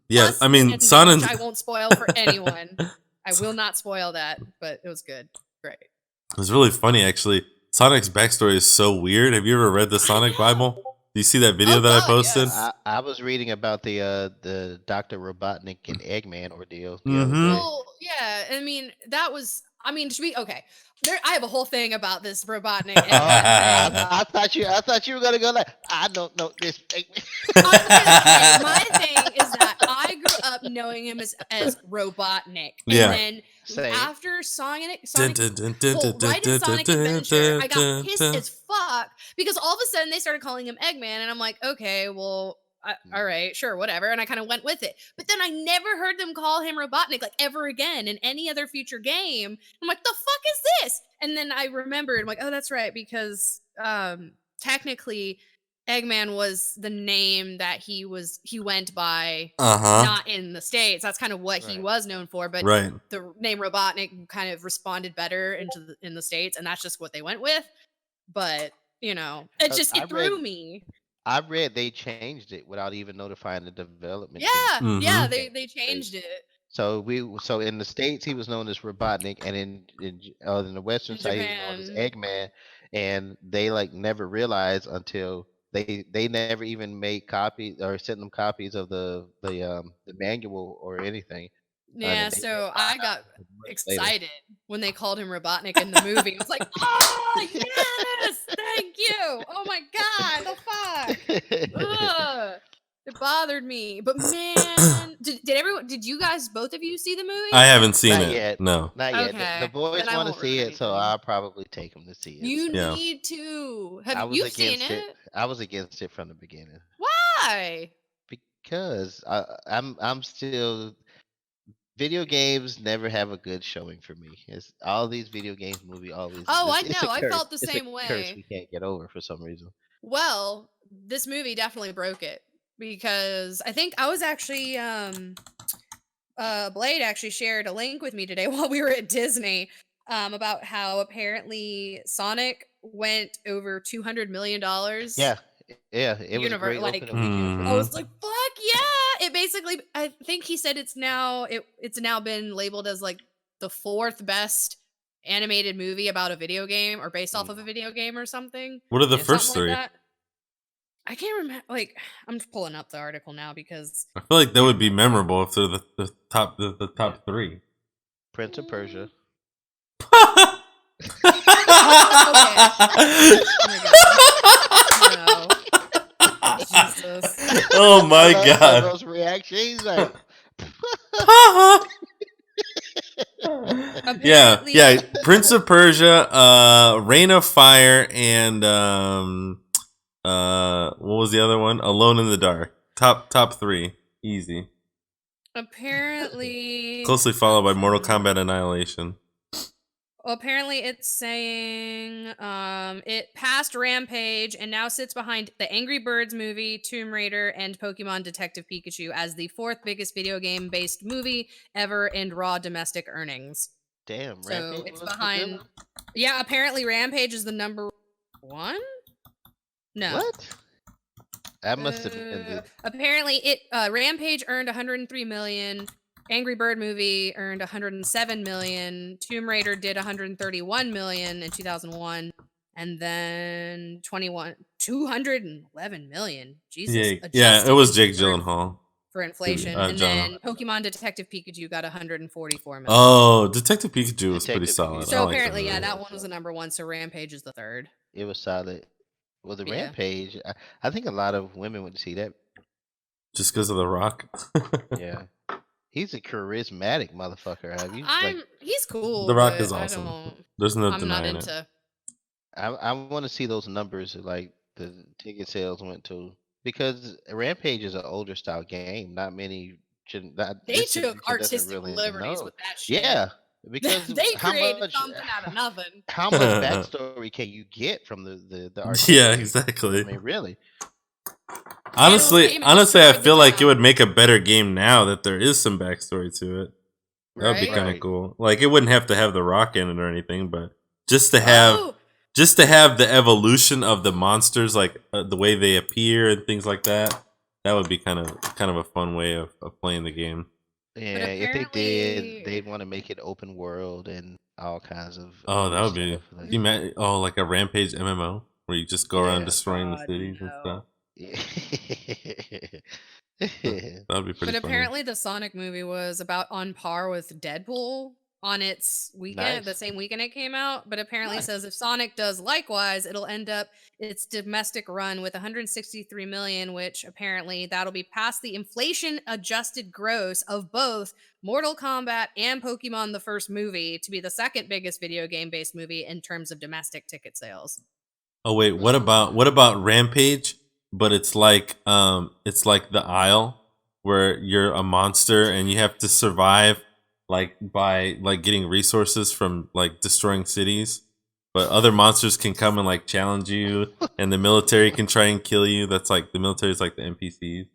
Yeah, Plus I the mean, ending, Sonic. which I won't spoil for anyone. I will not spoil that, but it was good. Great. It was really funny, actually. Sonic's backstory is so weird. Have you ever read the I Sonic know. Bible? Do you see that video Oh that I God, posted? yes. I was reading about the Dr. Robotnik and Eggman ordeal the other Mm-hmm. day. Well, yeah. I mean, that was. I mean, to be okay. There, I have a whole thing about this Robotnik Oh, Eggman thing. I thought you were gonna go like, I don't know this Eggman. Okay, my thing is that I grew up knowing him as Robotnik, and Yeah. then Same. after Sonic, Dun, dun, dun, dun, well, dun, right in dun, Sonic dun, Adventure, I dun, got pissed dun. as fuck because all of a sudden they started calling him Eggman, and I'm like, okay, well, all right, sure, whatever, and I kind of went with it. But then I never heard them call him Robotnik like ever again in any other future game. I'm like, the fuck is this? And then I remembered, I'm like, oh, that's right, because technically Eggman was the name that he went by, not in the States. That's kind of what he Right. was known for, but Right. the name Robotnik kind of responded better in the States, and that's just what they went with. But it threw me. I read they changed it without even notifying the development team. Yeah, yeah, Mhm. they changed it So in the states he was known as Robotnik, and in the western in side he was known as Japan. Eggman, and they like never realized until they never even made copies or sent them copies of the manual or anything, and Yeah, they so I found out got much later. excited when they called him Robotnik in the movie. I was like, oh yes, thank you. Oh my god, the fuck. Ugh. It bothered me. But man, did you guys, both of you, see the movie? I haven't seen Not it. yet. No. Not yet. The Okay. boys Then I want to won't ruin see it, so anything. I'll probably take them to see it. You Yeah. need to. I Have was you seen against it. it? I was against it from the beginning Why? because I'm still video games never have a good showing for me. It's all these video games movie always Oh, I it's a know. I curse. felt the It's a same curse way. we can't get over for some reason. Well, this movie definitely broke it because I think I was actually Blade actually shared a link with me today while we were at Disney about how apparently Sonic went over $200 million. Yeah, yeah, it was a Universe, great like opening weekend for I them. was like, fuck yeah! It basically, I think he said it's now been labeled as like the fourth best animated movie about a video game or based off of a video game or something. What are the Yeah. first Something like three? that. I can't remember. Like, I'm just pulling up the article now because I feel like that would be memorable if they're the top three. Prince of Persia. Okay. Oh my god. No. Jesus. Oh my I love god. those reactions. He's like, Yeah, Apparently, yeah. Prince of Persia, Reign of Fire, and what was the other one? Alone in the Dark. Top three, easy. apparently, Closely followed by let's Mortal see. Kombat Annihilation. Apparently, it's saying it passed Rampage and now sits behind the Angry Birds movie, Tomb Raider, and Pokemon Detective Pikachu as the fourth biggest video game based movie ever in raw domestic earnings. Damn, So Rampage it's was the good behind. one. Yeah, apparently Rampage is the number one. No. What? That must have been the Apparently, it Rampage earned 103 million. Angry Bird movie earned 107 million. Tomb Raider did 131 million in 2001, and then 211 million. Jesus, Yeah, yeah, it adjusted was into Jake current Gyllenhaal. for inflation, and John. then Pokemon Detective Pikachu got 144 million. Oh, Detective Pikachu was pretty Detective solid. I So Pikachu. like that apparently, yeah, movie. that one was the number one. So Rampage is the third. It was solid. Well, the Yeah. Rampage, I think a lot of women went to see that. Just because of The Rock. Yeah, he's a charismatic motherfucker. Have you like? He's cool, The Rock but is I awesome. don't. There's no I'm not denying it. into. I want to see those numbers like the ticket sales went to because Rampage is an older style game. Not many. They This took generation doesn't artistic really liberties know. with that shit. Yeah, because of They created something out of nothing. how much backstory can you get from the Yeah, artistic? I exactly. mean, really. Animal Honestly, came and honestly, I destroyed the feel like it would town. make a better game now that there is some backstory to it. That would be Right? kind of Right. cool. Like it wouldn't have to have The Rock in it or anything, but just to have Oh, just to have the evolution of the monsters, like the way they appear and things like that. That would be kind of a fun way of playing the game. but Yeah, if they did, apparently, they'd want to make it open world and all kinds of Oh, that new would be. stuff. Like, Like a Rampage MMO where you just go around yeah. destroying the God, cities and stuff. no. Yeah. That would be pretty But funny. apparently, the Sonic movie was about on par with Deadpool on its weekend, the Nice. same weekend it came out. But apparently, it Nice. says if Sonic does likewise, it'll end up its domestic run with 163 million, which apparently that'll be past the inflation adjusted gross of both Mortal Kombat and Pokemon the first movie to be the second biggest video game based movie in terms of domestic ticket sales. Oh wait, what about Rampage? But it's like the Isle where you're a monster and you have to survive like by like getting resources from like destroying cities. But other monsters can come and like challenge you and the military can try and kill you. That's like the military is like the NPCs.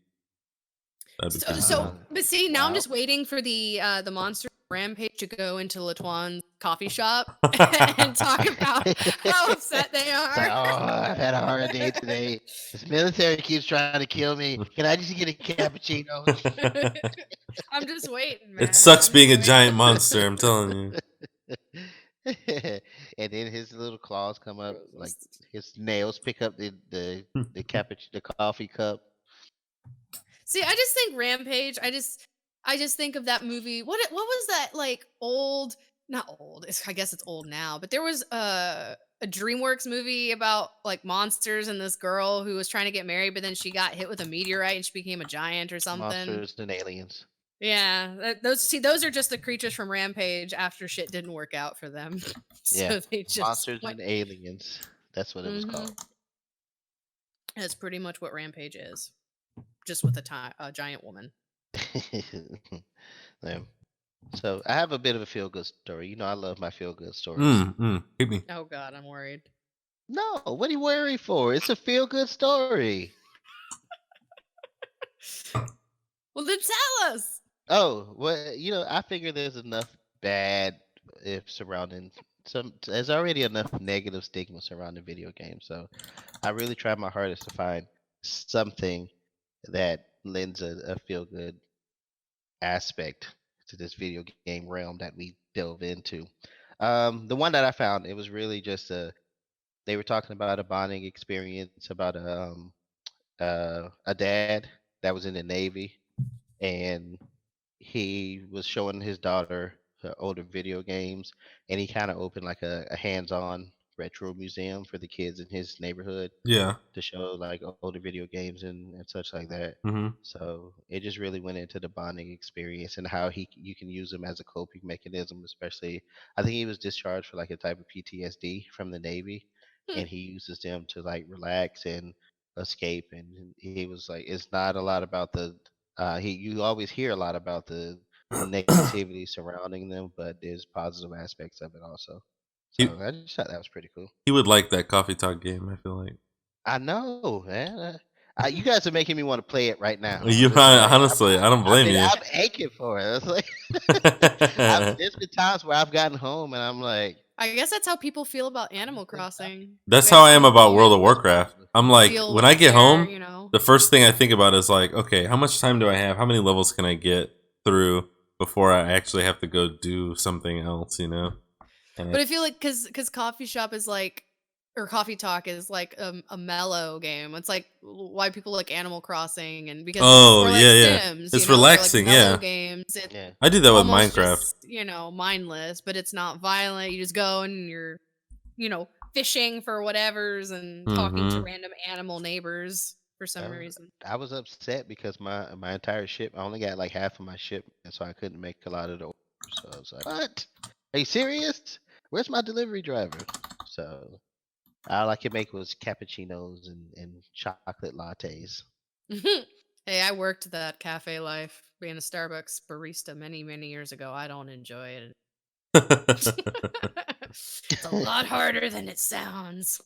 That'd be pretty So, cool. but see, now I'm Wow. just waiting for the monster rampage to go into Latuan's coffee shop and talk about how upset they It's like, are. oh, I've had a hard day today. This military keeps trying to kill me. Can I just get a cappuccino? I'm just waiting, It man. sucks I'm just being a waiting. giant monster, I'm telling you. And then his little claws come up, like Gross. his nails pick up the cappuccino, the coffee cup. See, I just think Rampage. I just think of that movie. What was that like old? Not old. I guess it's old now. But there was a DreamWorks movie about like monsters and this girl who was trying to get married, but then she got hit with a meteorite and she became a giant or something. Monsters and aliens. Yeah, those are just the creatures from Rampage after shit didn't work out for them, Yeah, so they just monsters went. and aliens. That's what it was Hmm. called. That's pretty much what Rampage is, just with a giant woman. Yeah. So I have a bit of a feel good story. You know, I love my feel good stories. Hit me. Oh God, I'm worried. No, what are you worried for? It's a feel good story. Well, then tell us. Oh, well, you know, I figure there's enough bad if surrounding some. There's already enough negative stigma surrounding video games. So I really try my hardest to find something that lends a feel good aspect to this video game realm that we delve into. The one that I found, it was really just they were talking about a bonding experience about a dad that was in the Navy, and he was showing his daughter older video games, and he kind of opened like a hands-on retro museum for the kids in his neighborhood Yeah. to show like older video games and such like that. Mm-hmm. So it just really went into the bonding experience and how you can use them as a coping mechanism. Especially, I think he was discharged for like a type of PTSD from the Navy, Hmm. and he uses them to like relax and escape. And he was like, it's not a lot about the he. You always hear a lot about the negativity surrounding them, but there's positive aspects of it also. So I just thought that was pretty cool. He would like that coffee talk game. I feel like I know, man. You guys are making me want to play it right now. you. It's like Honestly, I don't blame you. I'm aching for it. It's like there's been times where I've gotten home and I'm like, I guess that's how people feel about Animal Crossing. That's I've how I am seen about people World of Warcraft. I'm like, feel when like I get they're, home, you know. the first thing I think about is like, okay, how much time do I have? How many levels can I get through before I actually have to go do something else? You know. And But I feel like because coffee shop is like, or coffee talk is like a mellow game. It's like why people like Animal Crossing and because it's oh or like yeah, yeah, Sims, it's they're like relaxing. mellow Yeah, games. It's yeah, I do that with almost Minecraft. just mindless, but it's not violent. You just go and you're fishing for whatevers and talking to Mm-hmm. random animal neighbors for some reason. I was upset because my entire ship, I only got like half of my ship, and so I couldn't make a lot of the orders. So I was like, "What? Are you serious? Where's my delivery driver?" So all I could make was cappuccinos and chocolate lattes. Hey, I worked that cafe life being a Starbucks barista many, many years ago. I don't enjoy it. It's a lot harder than it sounds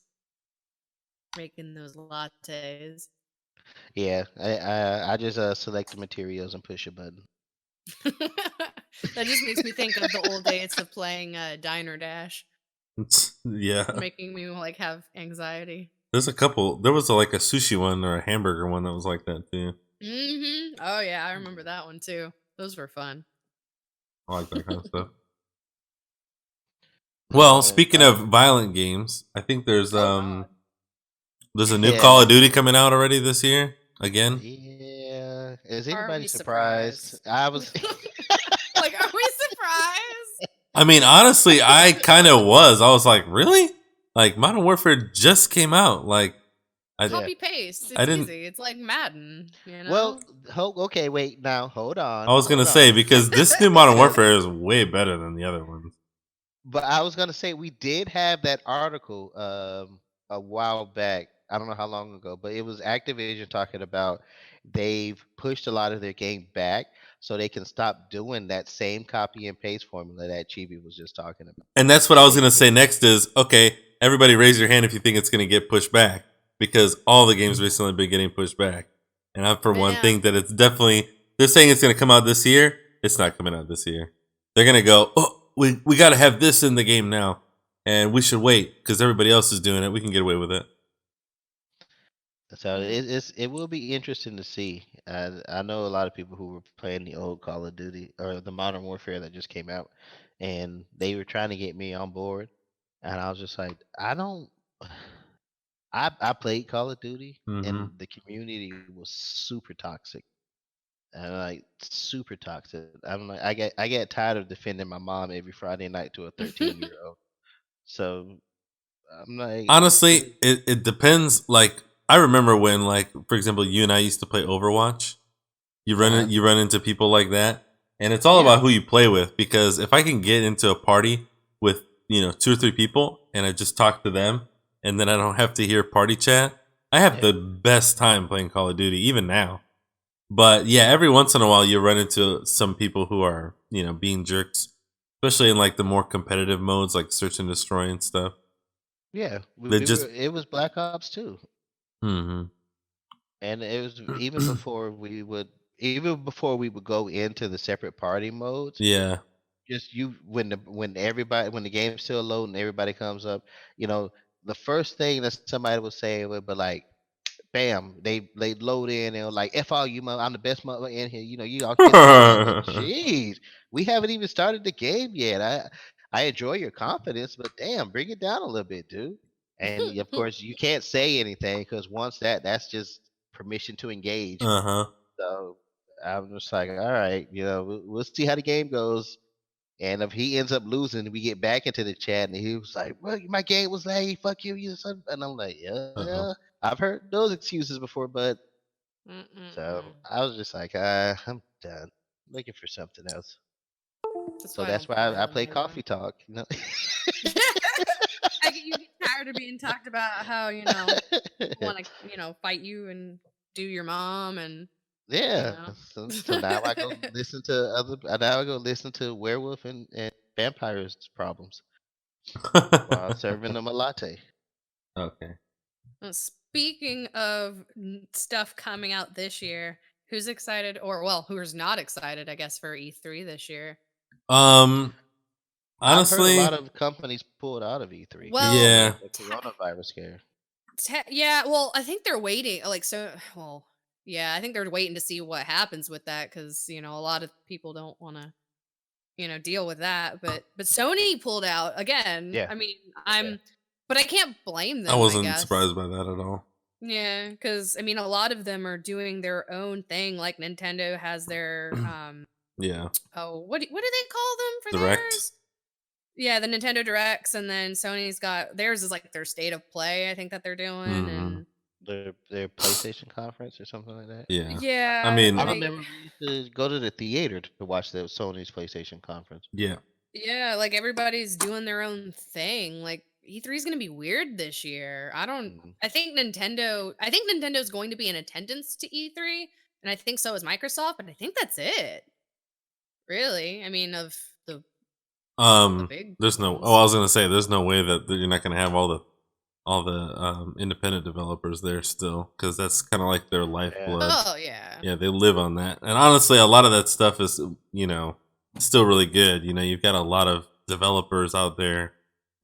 making those lattes. Yeah, I just select the materials and push a button. That just makes me think of the old days of playing Diner Dash, Yeah, making me like have anxiety. there's a couple. There was like a sushi one or a hamburger one that was like that too. Oh yeah, I remember that one too. Those were fun. I like that kind of stuff. Well, And, speaking of violent games, I think Oh God. there's a new Call yeah, of Duty coming out already this year again. yeah. Is Are anybody we surprised? surprised? I was. Like, are we surprised? I mean, honestly, I kind of was. I was like, really? Like Modern Warfare just came out. Like I Yeah. Copy paste. I It's didn't. easy. It's like Madden, you Well, know? okay, wait. Now, hold I on, was gonna hold say on. because this new Modern Because, Warfare is way better than the other ones. but I was gonna say we did have that article a while back. I don't know how long ago, but it was Activision talking about they've pushed a lot of their game back so they can stop doing that same copy and paste formula that Chibi was just talking about. And that's what I So was they gonna can. say next is okay. Everybody, raise your hand if you think it's gonna get pushed back because all the games recently been getting pushed back. And I, for one, Yeah. think that it's definitely. They're saying it's gonna come out this year. It's not coming out this year. They're gonna go. Oh, we got to have this in the game now, and we should wait because everybody else is doing it. We can get away with it. So Mm. it will be interesting to see. I know a lot of people who were playing the old Call of Duty or the Modern Warfare that just came out, and they were trying to get me on board, and I was just like, I don't. I played Call of Duty, Mm-hmm. and the community was super toxic, and like super toxic. I'm like, I get tired of defending my mom every Friday night to a 13-year-old. So I'm like, Honestly, dude, it depends. Like I remember when, like for example, you and I used to play Overwatch. uh-huh. You run into people like that, and it's all Yeah, about who you play with. Because if I can get into a party with 2 or 3 people, and I just talk to them, and then I don't have to hear party chat, I have yeah. the best time playing Call of Duty, even now. But yeah, every once in a while you run into some people who are being jerks, especially in like the more competitive modes, like search and destroy and stuff. Yeah, They we were. just. It was Black Ops 2, Hmm. and it was even before we would go into the separate party modes. Yeah. Just you when the game's still loading, everybody comes up. You know, the first thing that somebody would say would be like, bam, they load in and like, F all you, I'm the best mother in here. You know, you all kiss my ass. Like, jeez, we haven't even started the game yet. I enjoy your confidence, but damn, bring it down a little bit, dude. And of course, you can't say anything because once that's just permission to engage. Uh huh. So I'm just like, all right, we'll see how the game goes. And if he ends up losing, we get back into the chat, and he was like, "Well, my game was laggy. Fuck you, you son." And I'm like, Uh-huh. "Yeah, I've heard those excuses before, but." So Mm-mm-mm. I was just like, I'm done looking for something else. That's So why I that's don't why play I them play anymore. Coffee Talk. You get tired of being talked about how, people want to, fight you and do your mom and, you Yeah. know. So now I go listen to Now I go listen to werewolf and vampires problems. while serving them a latte. Okay. Well, speaking of stuff coming out this year, who's excited, or well, who's not excited, I guess, for E3 this year? Um. I've heard a lot Honestly, of companies pulled out of E3 because of Well, yeah. the coronavirus scare. Yeah, well, I think they're waiting. Well, yeah, I think they're waiting to see what happens with that because a lot of people don't want to deal with that. But Sony pulled out again. Yeah, I mean, yeah. but I can't blame I them. I wasn't guess. surprised by that at all. Yeah, because I mean, a lot of them are doing their own thing. Like Nintendo has their Yeah. oh, what do they call them for Direct. theirs? Yeah, the Nintendo Directs, and then Sony's got theirs is like their state of play. I think that they're doing, Hmm. and Their PlayStation conference or something like that. Yeah. I yeah, mean, I like remember we used to go to the theater to watch the Sony's PlayStation conference. yeah. yeah, like everybody's doing their own thing. Like E3 is gonna be weird this year. I don't. Mm. I think Nintendo. I think Nintendo's going to be in attendance to E3, and I think so is Microsoft. But I think that's it. Really, I mean, of the big There's no. Oh, ones. I was gonna say, there's no way that you're not gonna have all the independent developers there still, because that's kind of like their Yeah. lifeblood. Oh yeah. Yeah, they live on that. And honestly, a lot of that stuff is, still really good. You've got a lot of developers out there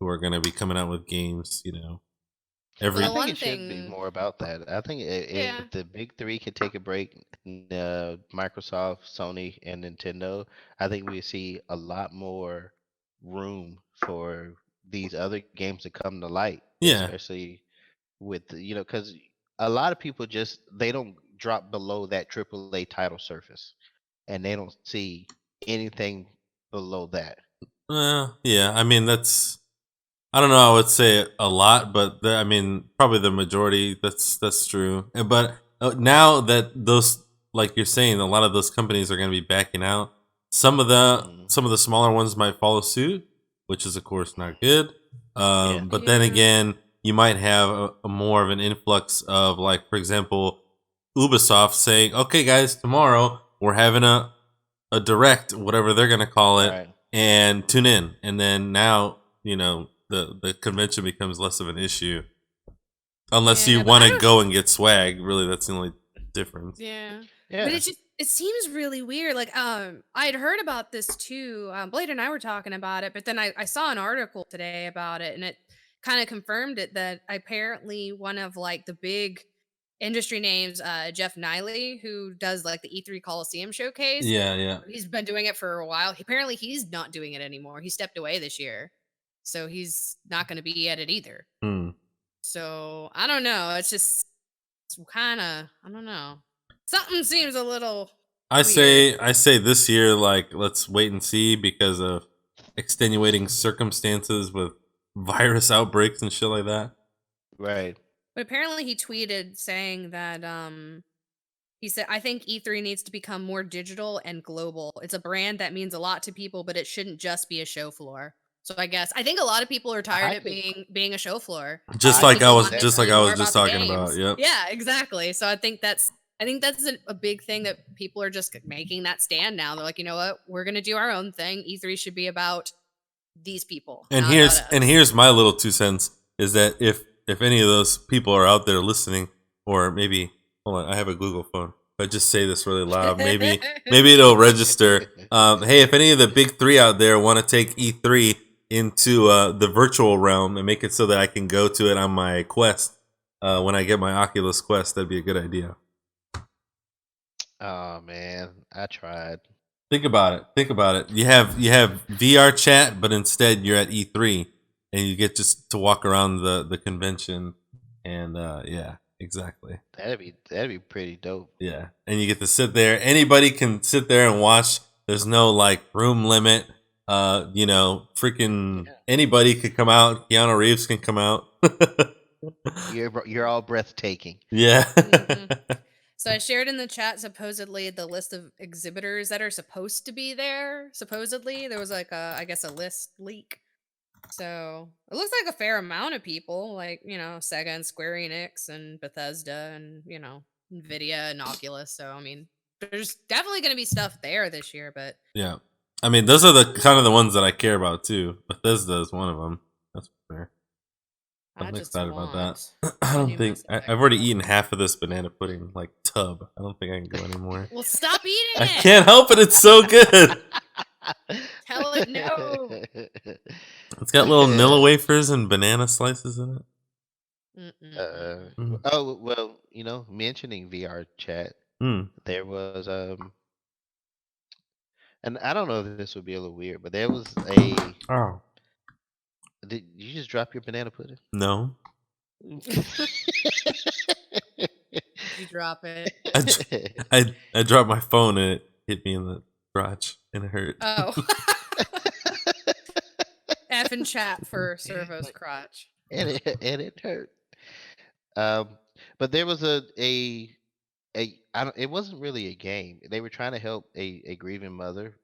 who are going to be coming out with games, Well, every. I the think one it should be thing, more about that. I think yeah, if the big three could take a break, Microsoft, Sony, and Nintendo, I think we see a lot more room for these other games to come to light, Yeah. especially with because a lot of people just they don't drop below that AAA title surface, and they don't see anything below that. Yeah. I mean, I don't know. I would say a lot, but I mean, probably the majority. That's true. But now that those, like you're saying, a lot of those companies are going to be backing out. Some of the Mm, some of the smaller ones might follow suit, which is of course not good. yeah, But then yeah, again, you might have a more of an influx of, like, for example, Ubisoft saying, "Okay, guys, tomorrow we're having a direct, whatever they're going to call it, right. and tune in." And then now, the convention becomes less of an issue, unless you yeah. But want I to don't. go and get swag. Really, that's the only difference. Yeah. But Yeah. it seems really weird. Like I'd heard about this too. Blade and I were talking about it, but then I saw an article today about it and it kind of confirmed it that apparently one of like the big industry names, Jeff Niley, who does like the E3 Coliseum showcase, Yeah, yeah. he's been doing it for a while. Apparently he's not doing it anymore. He stepped away this year. So he's not gonna be at it either. Hmm. So I don't know. It's kind of I don't know. Something seems a little weird. I say this year, like, let's wait and see because of extenuating circumstances with virus outbreaks and shit like that. Right. But apparently he tweeted saying that he said I think E3 needs to become more digital and global. It's a brand that means a lot to people, but it shouldn't just be a show floor. So I think a lot of people are tired I of could being a show floor. Just I like could I People was, want it second to just like be I more was just about the talking about. games. Yep. Yeah, exactly. So I think that's a big thing that people are just making that stand now. They're like, you know what? We're gonna do our own thing. E3 should be about these people, And not about us. here's my little 2 cents, is that if any of those people are out there listening, or maybe, hold on, I have a Google phone. If I just say this really loud, maybe it'll register. Hey, if any of the big three out there want to take E3 into the virtual realm and make it so that I can go to it on my Quest, when I get my Oculus Quest, that'd be a good idea. Oh man, I tried. Think about it. Think about it. You have VR chat, but instead you're at E3, and you get just to walk around the convention, and yeah, exactly. That'd be pretty dope. Yeah, and you get to sit there. Anybody can sit there and watch. There's no, like, room limit. Freaking Yeah. anybody could come out. Keanu Reeves can come out. You're all breathtaking. Yeah. hmm So I shared in the chat supposedly the list of exhibitors that are supposed to be there. Supposedly there was like I guess a list leak. So it looks like a fair amount of people, like Sega and Square Enix and Bethesda and Nvidia and Oculus. So I mean, there's definitely going to be stuff there this year, but Yeah. I mean, those are the kind of the ones that I care about too. Bethesda is one of them. sure. I I'm just excited about that. want I a don't new think Mass I've Effect already game. eaten half of this banana pudding like tub. I don't think I can go anymore. Well, stop eating I it. can't help it. It's so good. Tell it no. It's got little Nilla wafers and banana slices in it. Mm. oh well, mentioning VR chat, Mm. there was and I don't know if this would be a little weird, but there was a. Oh Did you just drop your banana pudding? no! You drop it. I dropped my phone and it hit me in the crotch and it hurt. Oh. F and chat for Servo's crotch. and it hurt. Um, but there was I don't, it wasn't really a game. They were trying to help a grieving mother,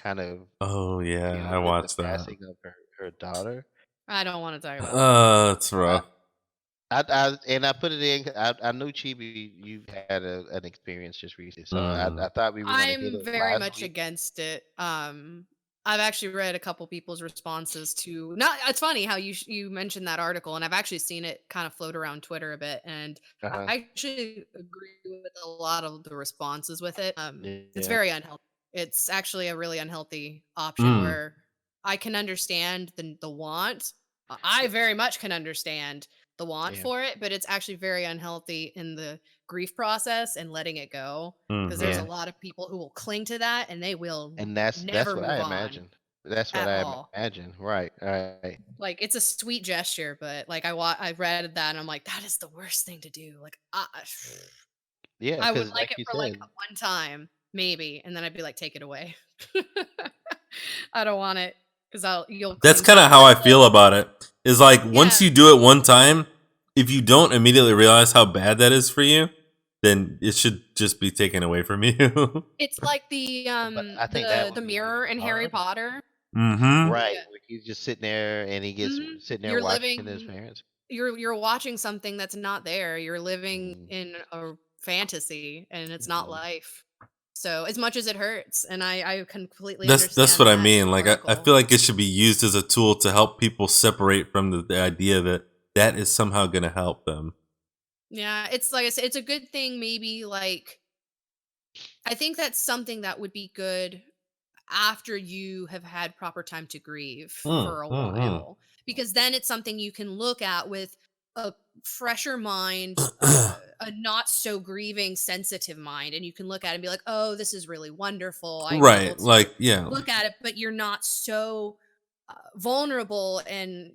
kind of Oh yeah, I deal with the watched that. passing of her daughter. I don't want to talk about that. It's rough. I put it in. I knew Chibi, you had an experience just recently, so I thought we were gonna hit I'm it very last much week. against it. I've actually read a couple people's responses to. Not. It's funny how you mentioned that article, and I've actually seen it kind of float around Twitter a bit, and Uh-huh. I actually agree with a lot of the responses with it. It's Yeah. very unhealthy. It's actually a really unhealthy option where I can understand the want. I very much can understand the want Yeah. for it, but it's actually very unhealthy in the grief process and letting it go because there's a Yeah. lot of people who will cling to that and they will And that's never what move I on imagine. That's what at I all. imagine. Right. Right. Like it's a sweet gesture, but like I read that and I'm like, that is the worst thing to do. Like Yeah, I would because like like it you for like said, one time, maybe, and then I'd be like, take it away. I don't want it because you'll That's cling kind to of it. how Like, I feel about it. Is like yeah, once you do it one time, if you don't immediately realize how bad that is for you, then it should just be taken away from you. it's like the but I think that the would be mirror even in Harry harder. Potter. Mm-hmm. Right. Where he's just sitting there and he gets Mhm. sitting there You're watching his living parents. you're watching something that's not there. You're living Mm, in a fantasy and it's not mm. life. So as much as it hurts, and I completely That's understand what I that mean. Like I article. feel like it should be used as a tool to help people separate from the idea that that is somehow going to help them. Yeah, it's like I said, it's a good thing maybe like I think that's something that would be good after you have had proper time to grieve Mm, for a mm, while because then it's something you can look at with a fresher mind, mm. a not so grieving sensitive mind, and you can look at it and be like, oh, this is really wonderful, I'm able Right. to Like yeah. look at it, but you're not so vulnerable and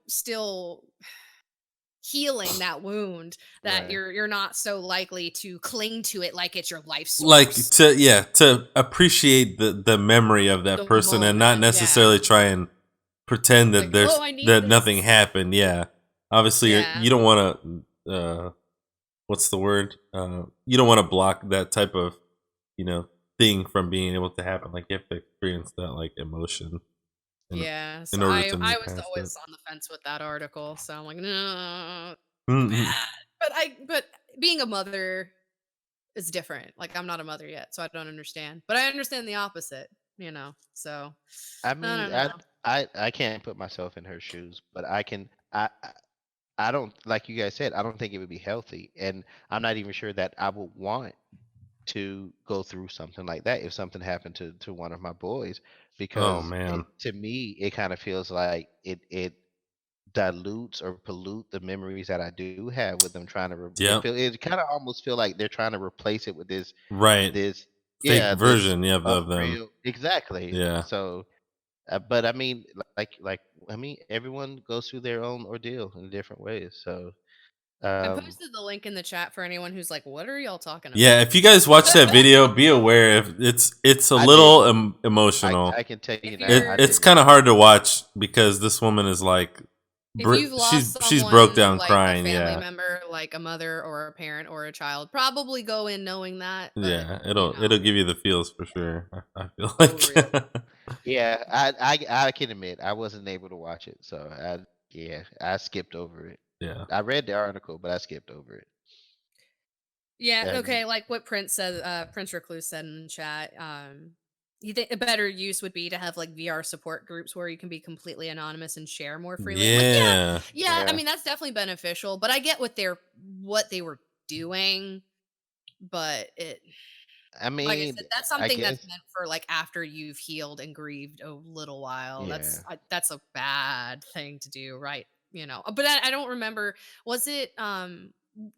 still healing that wound that Right. you're not so likely to cling to it like it's your life Like source. to appreciate the memory of that The person and not moment, yeah. necessarily try and pretend that Like, oh, there's I need that nothing this. happened. Yeah. Obviously Yeah. you don't want to what's the word? You don't want to block that type of, you know, thing from being able to happen. Like you have to experience that like emotion in Yeah. So in order to I move was past it. always on the fence with that article. So I'm like, no, Mhm. bad. But being a mother is different. Like I'm not a mother yet, so I don't understand. But I understand the opposite. So I I mean, don't know. I can't put myself in her shoes, but I can. I don't, like you guys said, I don't think it would be healthy, and I'm not even sure that I would want to go through something like that if something happened to one of my boys, Oh because man. to me it kind of feels like it dilutes or pollute the memories that I do have with them, trying to Yep. it kind of almost feel like they're trying to replace it with Right. this Fake yeah, this version of them. unreal, exactly. Yeah. So but I mean, like I mean, everyone goes through their own ordeal in different ways. So I um, posted the link in the chat for anyone who's like, what are y'all talking Yeah, about? if you guys watch that video, be aware if it's a I little didn't. I emotional. can tell you if now, you're I It's didn't. kind of hard to watch because this woman is like, if you've lost she's broke someone down like a crying. family Yeah, member, like a mother or a parent or a child, probably go in knowing that. But yeah, it'll give you the feels for sure. I feel oh real. like. Yeah, I can admit I wasn't able to watch it, so I skipped over it. Yeah. I read the article, but I skipped over it. Yeah, And okay, like what Prince said, Prince Recluse said in the chat. You think a better use would be to have like VR support groups where you can be completely anonymous and share more freely. I'm like, Yeah. yeah. I Yeah. mean, that's definitely beneficial, but I get what they were doing, but I like I mean, said, that's I something that's guess. meant for like after you've healed and grieved a little while. Yeah. That's a bad thing to do, right? But I don't remember. Was it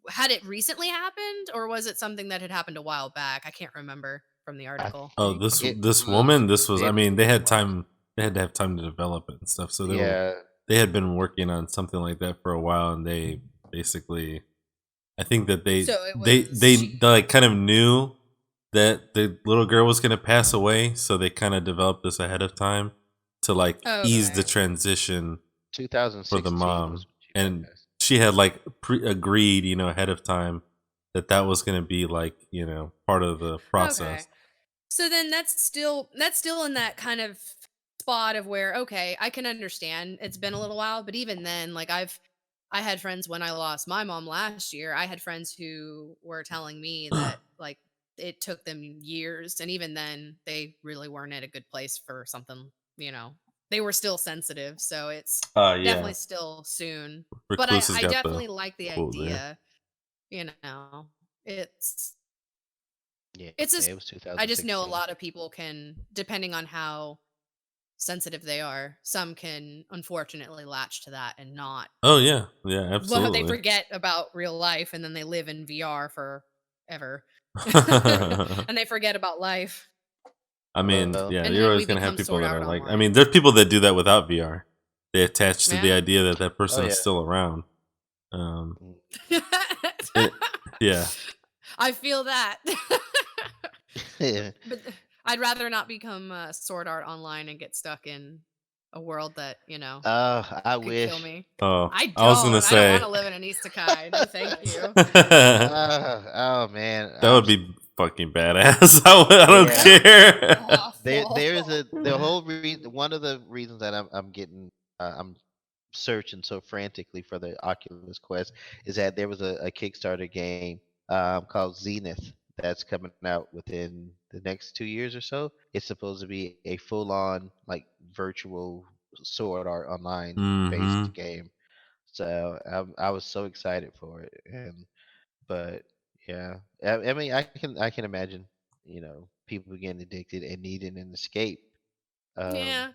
had it recently happened, or was it something that had happened a while back? I can't remember from the I article. Oh, think it this was woman, this was. I been mean, a they had while. time. They had to have time to develop it and stuff. So Yeah. they had been working on something like that for a while, and they basically, I think that So it was they like kind of knew that the little girl was going to pass away, so they kind of developed this ahead of time to like ease the okay. transition for the 2016 mom, was when she and passed. she had like agreed, ahead of time that was going to be like part of the Okay. process. So then that's still in that kind of spot of where, okay, I can understand it's been a little while, but even then, like I had friends when I lost my mom last year. I had friends who were telling me that like it took them years, and even then they really weren't at a good place for something, you know. They were still sensitive, so it's Yeah, definitely still soon. But I Recluse has I got the definitely like the quote there. idea, you know. It's Yeah, it's it just was I just know a 2016. lot of people can, depending on how sensitive they are, some can unfortunately latch to that and not. Oh yeah, yeah, Well, they absolutely. forget about real life and then they live in VR forever. And they forget about life. I mean, Well, yeah, And you're then always we gonna have become people Sword that Art are like. I Online. mean, there's people that do that without VR. They attach to the Yeah. idea that that oh person is yeah. still around. Um, Mm. it, yeah. I feel that. Yeah. But I'd rather not become Sword Art Online and get stuck in a world that, I could kill wish. me. Oh, I I was gonna don't. I don't want say to live in an isekai. No, thank you. that Oh man, would be fucking badass. I don't yeah. That's care. There is awful. the whole reason. One of the reasons that I'm getting I'm searching so frantically for the Oculus Quest is that there was a Kickstarter game called Zenith that's coming out within the next 2 years or so. It's supposed to be a full-on like virtual Sword Art Online based Mm-hmm. game. So I was so excited for it, but yeah, I mean I can imagine people getting addicted and needing an escape. Um, Yeah,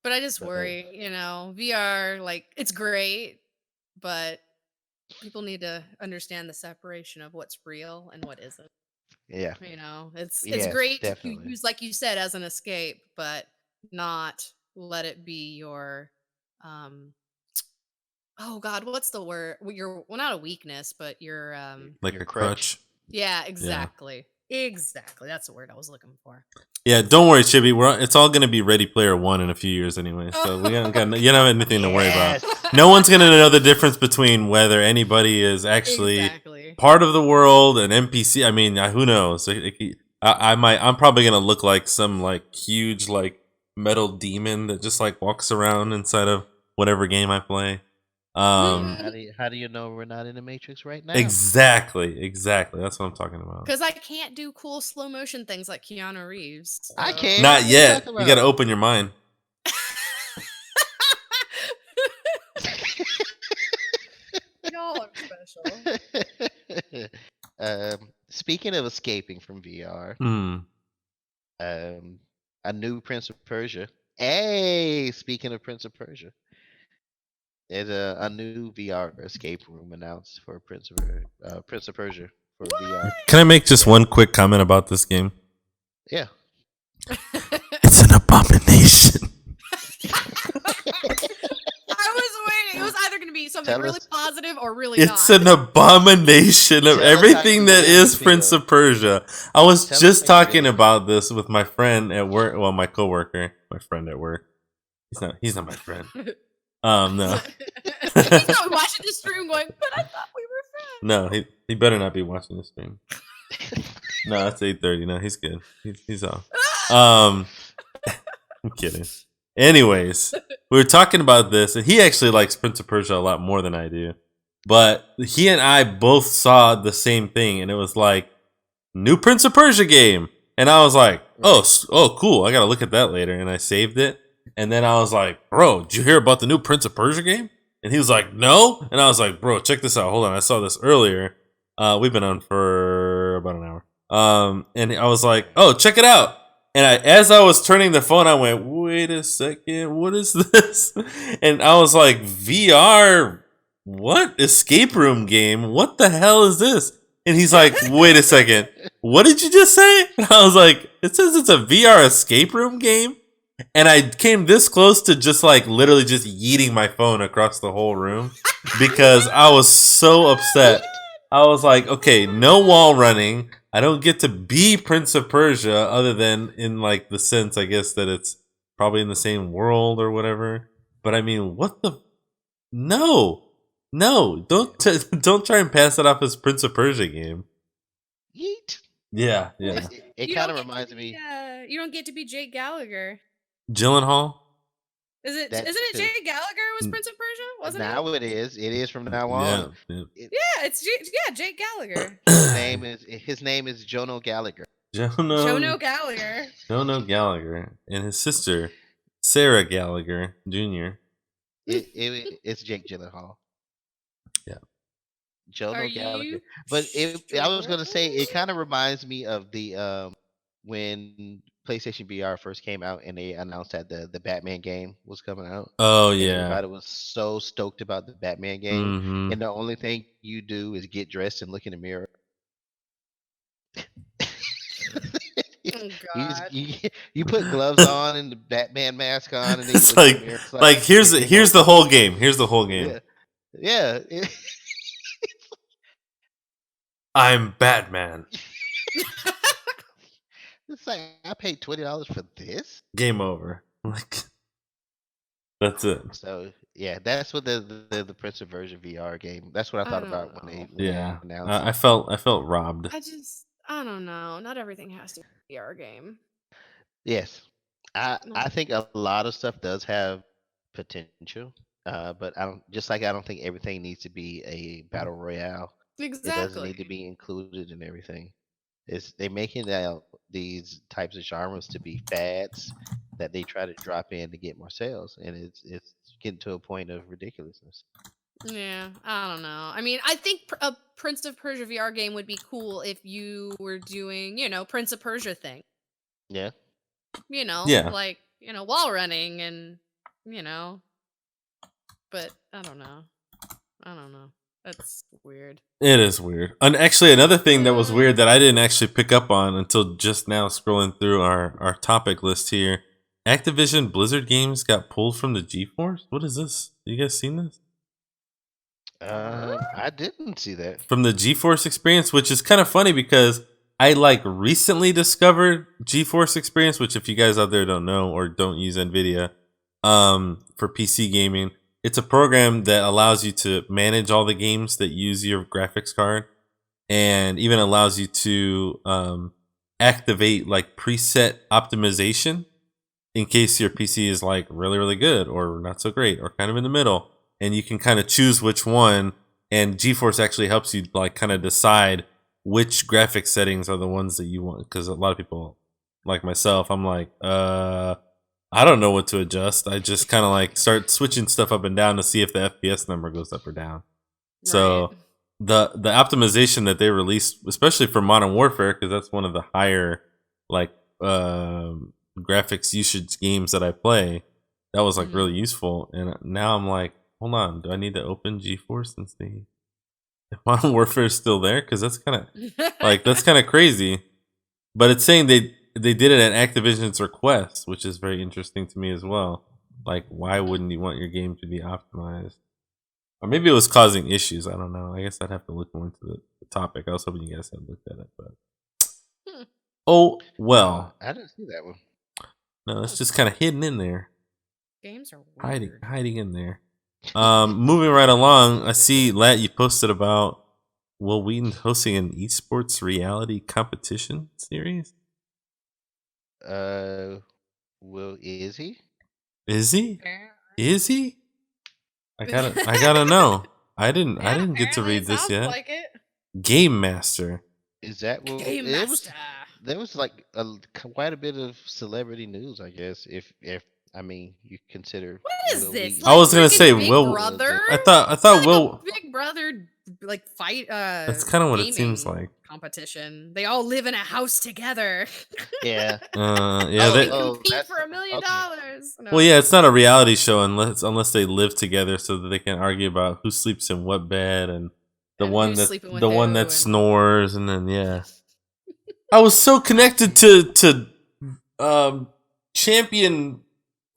but I just but worry, VR, like, it's great, but people need to understand the separation of what's real and what isn't. yeah, It's yes, great to definitely. use, like you said, as an escape, but not let it be your um oh God, what's the word? Well, not a weakness, but your Like Your a crutch. crutch. yeah, Yeah. exactly. Exactly. That's the word I was looking for. Yeah, don't worry, Chibi. It's all gonna be Ready Player One in a few years anyway. So you don't have anything to worry about. Yes. No one's gonna know the difference between whether anybody is actually Exactly. part of the world, an NPC. I mean, who knows? I might. I'm probably gonna look like some like huge like metal demon that just like walks around inside of whatever game I play. How do you know we're not in the Matrix right now? Exactly. That's what I'm talking about. Because I can't do cool slow motion things like Keanu Reeves. I So can. Not What are you yet. talking You got to about? open your mind. y'all are special. Speaking of escaping from VR, Hmm. um, a new Prince of Persia. Hey, speaking of Prince of Persia, there's a new VR escape room announced for Prince of Persia for VR. Can I make just Yeah, one quick comment about this game? yeah. It's an abomination. I was waiting. It was either going to be something Tell really us, positive or really It's not. an abomination of tell us how everything you that really is Prince feel. of Persia. I was Tell us just how you talking really feel. about this with my friend at work. Well, my coworker, my friend at work. He's not my friend. No. He's not watching the stream going, but I thought we were friends. No, he better not be watching the stream. No, it's 8:30. No, he's good. He's off. I'm kidding. Anyways, we were talking about this, and he actually likes Prince of Persia a lot more than I do. But he and I both saw the same thing, and it was like, new Prince of Persia game. And I was like, oh, Right. oh, cool. I gotta look at that later. And I saved it. And then I was like, bro, did you hear about the new Prince of Persia game? And he was like, no. And I was like, bro, check this out. Hold on, I saw this earlier. We've been on for about an hour. And I was like, oh, check it out. And as I was turning the phone, I went, wait a second, what is this? And I was like, VR, what? Escape room game? What the hell is this? And he's like, wait a second, what did you just say? And I was like, it says it's a VR escape room game. And I came this close to just like literally just yeeting my phone across the whole room because I was so upset. I was like, okay, no wall running. I don't get to be Prince of Persia other than in like the sense, I guess, that it's probably in the same world or whatever. But I mean, what the? No, don't don't try and pass it off as Prince of Persia game. Yeet. Yeah, Well, yeah. It you kind don't of get to reminds be, me you don't get to be Jake Gallagher. Gyllenhaal. Isn't that it too. Jake Gallagher was N- Prince of Persia? Wasn't Now it is. It is from now Yeah, on. yeah. Yeah, it's Jake Gallagher. His name is Jono Gallagher. Jono Gallagher. Jono Gallagher and his sister Sarah Gallagher Jr. It's Jake Gyllenhaal. Yeah. Jono Are Gallagher. you But I was gonna say it sure? kind of reminds me of the when PlayStation VR first came out and they announced that the Batman game was coming out. Oh And yeah. everybody was so stoked about the Batman game. Mm-hmm. And the only thing you do is get dressed and look in the mirror. Oh you, just, God. you put gloves on and the Batman mask on, and then you It's look in the mirror. It's like here's game here's the over. whole game. Here's the whole game. Yeah, I'm Batman. it's like I paid $20 for this. Game over. Like that's it. So yeah, that's what the Prince of Persia VR game. That's what I I thought don't about when know. they Yeah. announced it. I felt robbed. I don't know. Not everything has to be a VR game. Yes, I Not think a lot of stuff does have potential, but I don't think everything needs to be a battle royale. It doesn't need to exactly. be included in everything. They're making these types of genres to be fads that they try to drop in to get more sales, and it's getting to a point of ridiculousness. Yeah, I don't know. I mean, I think a Prince of Persia VR game would be cool if you were doing, Prince of Persia thing. Yeah, Yeah. Like, wall running and, you know, but I don't know. That's weird. It is weird. And actually, another thing that was weird that I didn't actually pick up on until just now scrolling through our topic list here. Activision Blizzard games got pulled from the GeForce. What is this? You guys seen this? I didn't see that. From the GeForce experience, which is kind of funny because I like recently discovered GeForce experience, which if you guys out there don't know or don't use NVIDIA for PC gaming, it's a program that allows you to manage all the games that use your graphics card and even allows you to activate like preset optimization in case your PC is like really, really good or not so great or kind of in the middle. And you can kind of choose which one. And GeForce actually helps you like kind of decide which graphic settings are the ones that you want. Because a lot of people, like myself, I'm like, I don't know what to adjust. I just kind of like start switching stuff up and down to see if the FPS number goes up or down. So Right. the optimization that they released, especially for Modern Warfare, because that's one of the higher like graphics usage games that I play, that was like Mhm. really useful. And now I'm like, hold on, do I need to open GeForce and see if Modern Warfare is still there? Because that's kind of crazy. But it's saying they did it at Activision's request, which is very interesting to me as well. Like, why wouldn't you want your game to be optimized? Or maybe it was causing issues. I don't know. I guess I'd have to look more into the topic. I was hoping you guys had looked at it, but Hmm. oh well. I didn't see that one. No, it's just kind of hidden in there, Games are weird. hiding in there. Moving right along, I see Lat you posted about Will Wheaton hosting an esports reality competition series. Will is he? Is he? Appar- Is he? I gotta know. I didn't Yeah, get to apparently read it this sounds yet. like it. Game Master. Is that Will? Game It was Master. there was like quite a bit of celebrity news, I guess. If I mean you consider What is Will this? Wheaton. I Like was gonna say freaking Big Will. Brother? I thought Like Will. a Big Brother like fight That's kind of what it gaming seems like. competition. They all live in a house together. Yeah. Yeah. They Oh, compete that's for $1 million. okay. No. Well, yeah, it's not a reality show unless they live together, so that they can argue about who sleeps in what bed and And who's sleeping with the one who that and snores, and then yeah. I was so connected to champion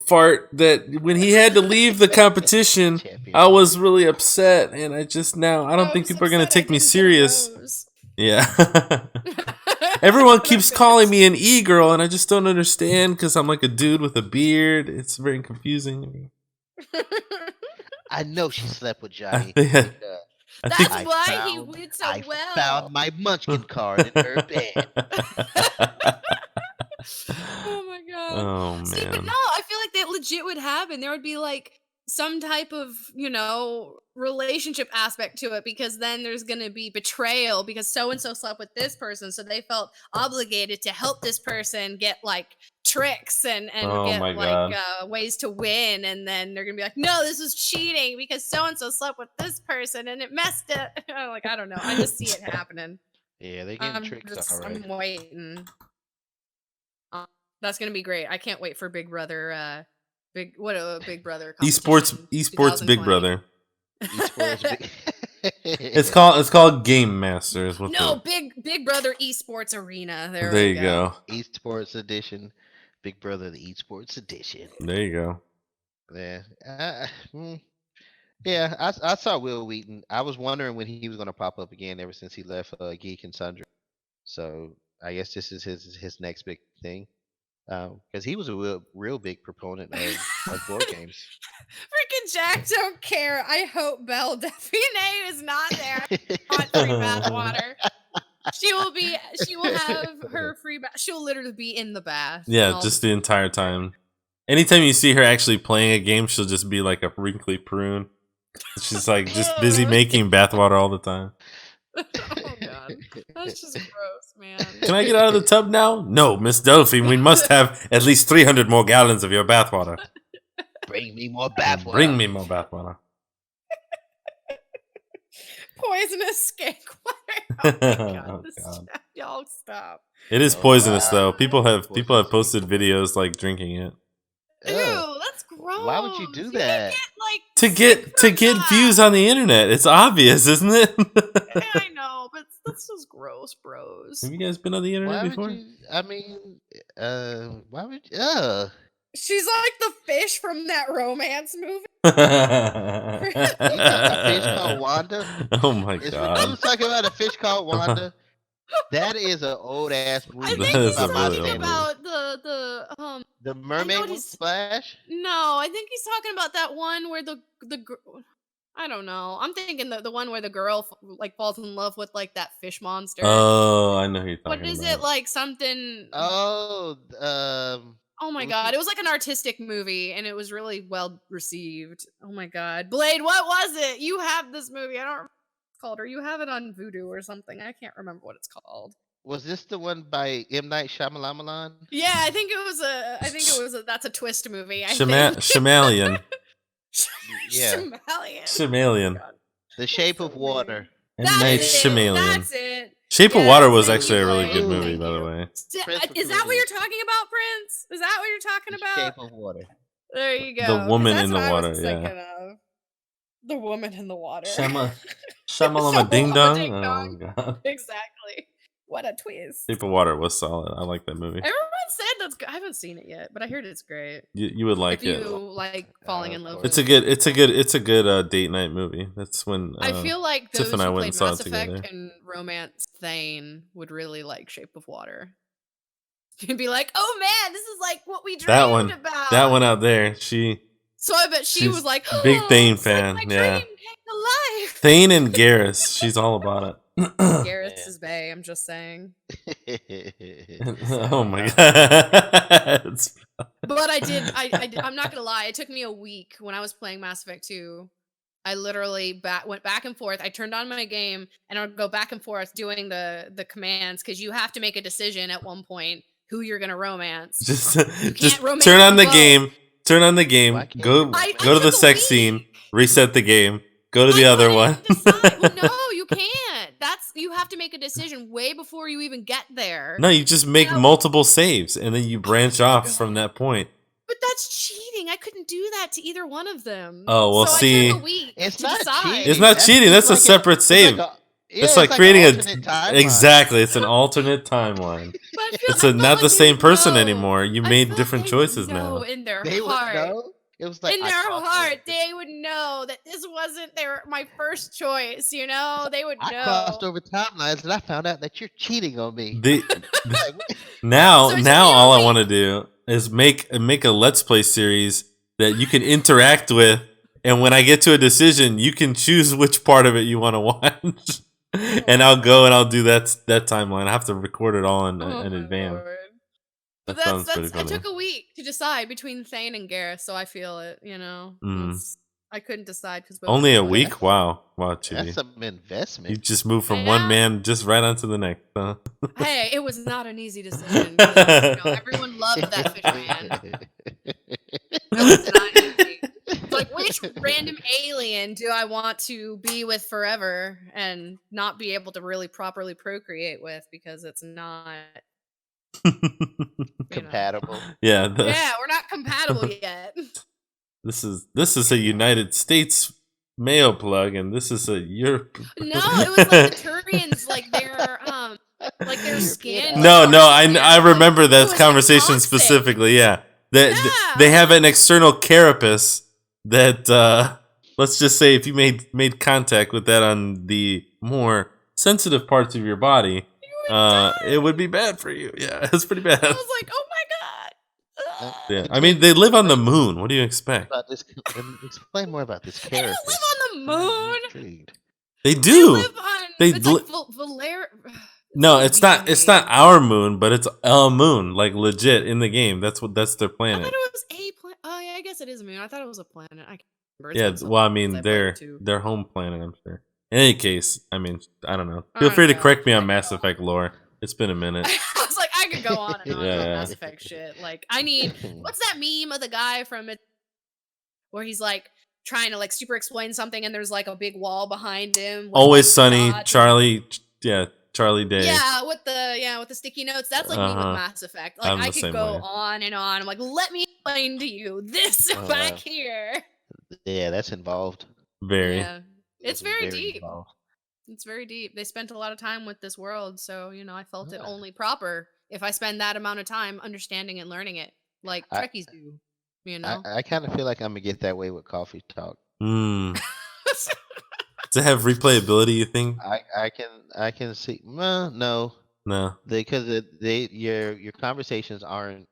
fart that when he had to leave the competition, Champion. I was really upset, and I don't think was people are gonna upset I take me didn't get a serious. rose. Yeah. Everyone keeps calling me an e-girl, and I just don't understand because I'm like a dude with a beard. It's very confusing to me. I know she slept with I Johnny. think, Because I That's think why he went so I well. found my Munchkin card in her bed. Oh my god. Oh See, but man. no, I feel like that legit would happen. There would be like some type of, relationship aspect to it because then there's going to be betrayal because so and so slept with this person, so they felt obligated to help this person get like tricks and Oh get my like God. ways to win, and then they're going to be like, "No, this was cheating because so and so slept with this person and it messed it." Like I don't know. I just see it happening. Yeah, they getting tricks alright. I'm waiting. That's gonna be great. I can't wait for Big Brother. Big Brother competition. Esports Big 2020. Brother. Esports big. It's called Game Masters. No, Big Brother Esports Arena. There There we you go. go. Esports edition. Big Brother the Esports edition. There you go. Yeah. Yeah, I saw Will Wheaton. I was wondering when he was going to pop up again ever since he left Geek and Sundry. So I guess this is his next big thing. Because he was a real big proponent of board games. Freaking Jack don't care. I hope Belle Delphine is not there. Want free bathwater. She will have her free bath. She'll literally be in the bath. Yeah, just the entire time. Anytime you see her actually playing a game, she'll just be like a wrinkly prune. She's like just busy making bathwater all the time. Oh god, that's just gross, man. Can I get out of the tub now? No, Miss Delphine, we must have at least 300 more gallons of your bathwater. Bring me more bathwater. Bring me more bathwater. Poisonous skank water. Oh my god, God. Y'all stop. It is poisonous though. People have posted videos like drinking it. Ew, that's gross. Why would you do that? To get views on the internet. It's obvious, isn't it? I know, but that's just gross, bros. Have you guys been on the internet before? Why would you? She's like the fish from that romance movie. You talking about a fish called Wanda? Oh my Is god! what you was talking about a fish called Wanda? That is an old ass movie. I think he's talking about the mermaid with Splash. No, I think he's talking about that one where the I don't know. I'm thinking the one where the girl like falls in love with like that fish monster. Oh, I know who you're talking about. What is it like? Something. Oh my god! It was like an artistic movie, and it was really well received. Oh my god, Blade, what was it? You have this movie. I don't remember what it's called, or you have it on Vudu or something. I can't remember what it's called. Was this the one by M. Night Shyamalan? Yeah, I think it was a. That's a twist movie. Shamalian. Yeah. Shamalian. The Shape of Water. That's it. Shape of Water was actually a really good movie, by the way. Is that what you're talking about, Prince? Is that what you're talking about? Shape of Water. There you go. The woman in the water, yeah. The woman in the water. Shamalama Ding Dong. Oh god. Exactly. What a twist. Shape of Water was solid. I like that movie. Everyone said that's good. I haven't seen it yet, but I heard it's great. You would like it. If you like falling in love. It's a good date night movie. That's when I feel like those Tiff and I who went played and saw Mass it Effect together. and Romance Thane would really like Shape of Water. You'd be like, "Oh man, this is like what we dreamed about." That one out there. So I bet she was like, big Thane it's fan. Like my yeah. dream came to life. Thane and Garrus. She's all about it. Garrus is bae. I'm just saying. Oh my god. But I did. I'm not gonna lie. It took me a week when I was playing Mass Effect 2 I literally went back and forth. I turned on my game and I would go back and forth doing the commands because you have to make a decision at one point who you're gonna romance. Just You just can't romance turn on them the both. game. Turn on the Why game. can't you Go romance go to the took a sex week. scene. Reset the game. Go to the I other couldn't one. decide. Well, no, you can't. You have to make a decision way before you even get there. No, you just make No. multiple saves and then you branch off God. from that point. But that's cheating. I couldn't do that to either one of them. Oh, well, so see, I took a week It's to not decide. cheating. it's not That's cheating. just That's a like separate save. It's like an creating alternate timeline. exactly. It's an alternate timeline. But I It's felt not like the they same would person know. anymore. You I made felt different they would choices know now. in their They would heart. know. It was like In I their crossed heart, over. they would know that this wasn't my first choice. You know, they would I know. crossed over timelines and I found out that you're cheating on me. The, Like, now So it took me a all I week. want to do is make a Let's Play series that you can interact with, and when I get to a decision, you can choose which part of it you want to watch. And I'll go and I'll do that timeline. I have to record it all in Oh my advance. Lord. But That sounds pretty I funny. took a week to decide between Thane and Gareth, so I feel it. You know, I couldn't decide because Only a week? Wow, that's Chibi. some investment. You just moved from one Yeah. man just right onto the next. Huh? Hey, it was not an easy decision. 'Cause, everyone loved that fish man. It was not easy. It's like, which random alien do I want to be with forever and not be able to really properly procreate with because it's not Compatible. Yeah. Yeah, we're not compatible yet. This is a United States mail plug, and this is a Europe. No, it was like the Turians, like their skin. No, was I remember it that was conversation toxic. specifically. Yeah, they Yeah. have an external carapace that let's just say if you made contact with that on the more sensitive parts of your body, it would be bad for you. Yeah, it's pretty bad. I was like, oh my god. Yeah, I mean they live on the moon. What do you expect? About this, explain more about this They character. don't live on the moon. Intrigued. They They do. live on. They It's li- like No, like it's not. It's not our moon, but it's a moon, like legit in the game. That's their I thought planet. it was a planet. Oh yeah, I guess it is a moon. I thought it was a planet. I can't remember. It's Yeah, been so well, I long since mean I played it, too. their home planet. I'm sure. In any case, I mean, I don't know. I Feel don't free to know. correct me on I Mass know. Effect lore. It's been a minute. I was like, I could go on and on Yeah. about Mass Effect shit. Like, I need. What's that meme of the guy from it where he's like trying to like super explain something and there's like a big wall behind him. With, Always like, Sunny, dots Charlie. Yeah, Charlie Day. Yeah, with the sticky notes. That's like me with Mass Effect. Like I'm I the could same go way. on and on. I'm like, let me explain to you this back here. Yeah, that's involved. Very. Yeah, it's very deep. Involved. It's very deep. They spent a lot of time with this world, so I felt it only proper if I spend that amount of time understanding and learning it, like Trekkies do. I kind of feel like I'm gonna get that way with coffee talk. Does it have replayability? You think? I can see. No, because your conversations aren't.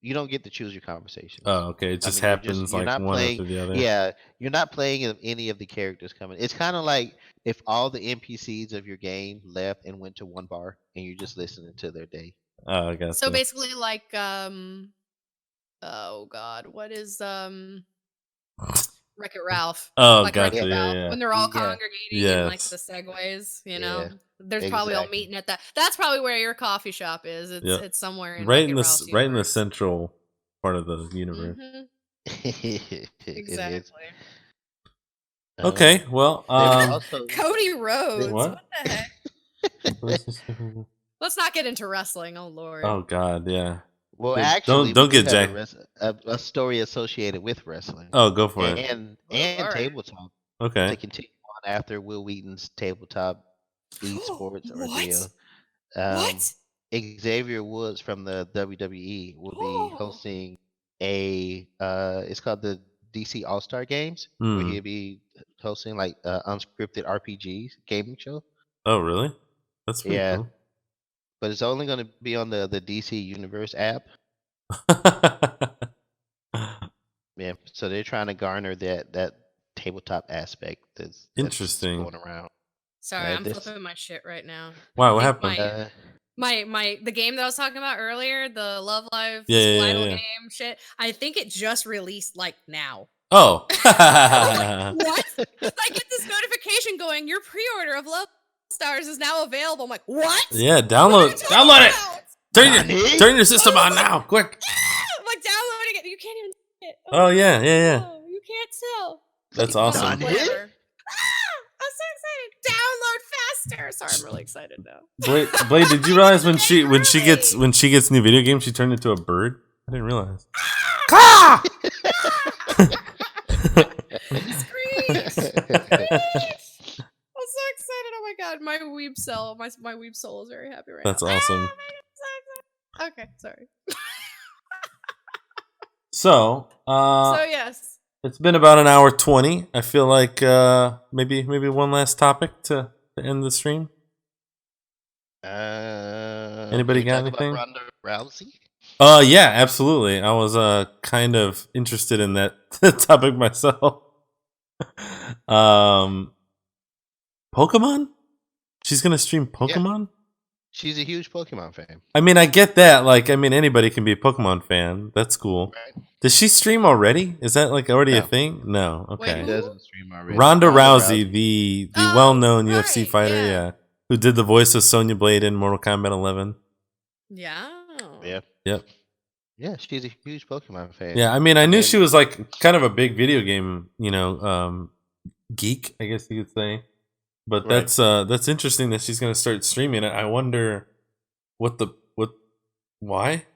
You don't get to choose your conversations. Oh, okay. It just happens you're like not one playing, after the other. Yeah, you're not playing any of the characters coming. It's kind of like if all the NPCs of your game left and went to one bar, and you're just listening to their day. Oh, I got. So basically, like, oh god, what is Wreck-It Ralph? Oh, like gotcha. Wreck-It Ralph, Yeah. when they're all Yeah. congregating in like the segways, There's probably all exactly. meeting at that. That's probably where your coffee shop is. It's somewhere in right in Wreck-It the Ralph's right in the universe. central part of the universe. Exactly. Okay, well, Cody Rhodes. What? What the heck? Let's not get into wrestling. Oh lord. Oh god, yeah. Well, Yeah, actually, don't we do get have jacked. a story associated with wrestling. Oh, go for it. And alright. tabletop. Okay. To continue on after Will Wheaton's tabletop esports ordeal. What? Xavier Woods from the WWE will be hosting it's called the DC All-Star Games, where he'll be hosting like unscripted RPG gaming show. Oh, really? That's pretty cool. But it's only going to be on the DC Universe app. Yeah, so they're trying to garner that tabletop aspect that's Interesting. going around. Sorry, I'm flipping my shit right now. Wow, what I think happened? the game that I was talking about earlier, the Love Live Yeah. game shit. I think it just released like now. Oh. What? I get this notification going, your pre-order of Love Stars is now available. I'm like, what? Yeah, download it. Turn your system on now, quick. I'm like downloading it. You can't even see it. Oh yeah. No, you can't tell. That's awesome. Whatever. I'm so excited. Download faster. Sorry, I'm really excited now. Blade, did you realize when she gets new video games, she turned into a bird? I didn't realize. Screech! I'm so excited. Oh my god, my weeb soul is very happy right That's now. awesome. Okay, sorry. So yes. it's been about an hour 20. I feel like maybe one last topic to end the stream. Anybody got anything? About Ronda Rousey? Yeah, absolutely. I was kind of interested in that topic myself. Pokemon? She's gonna stream Pokemon? Yeah. She's a huge Pokemon fan. I mean, I get that. Like, I mean, anybody can be a Pokemon fan. That's cool. Right. Does she stream already? Is that like already a thing? No. Okay. Wait, she doesn't stream already. Ronda Rousey, the well-known UFC fighter, yeah, who did the voice of Sonya Blade in Mortal Kombat 11. Yeah. Yep. Yeah, she's a huge Pokemon fan. Yeah, I mean, I knew she was like kind of a big video game, geek, I guess you could say. But that's interesting that she's going to start streaming it. I wonder why?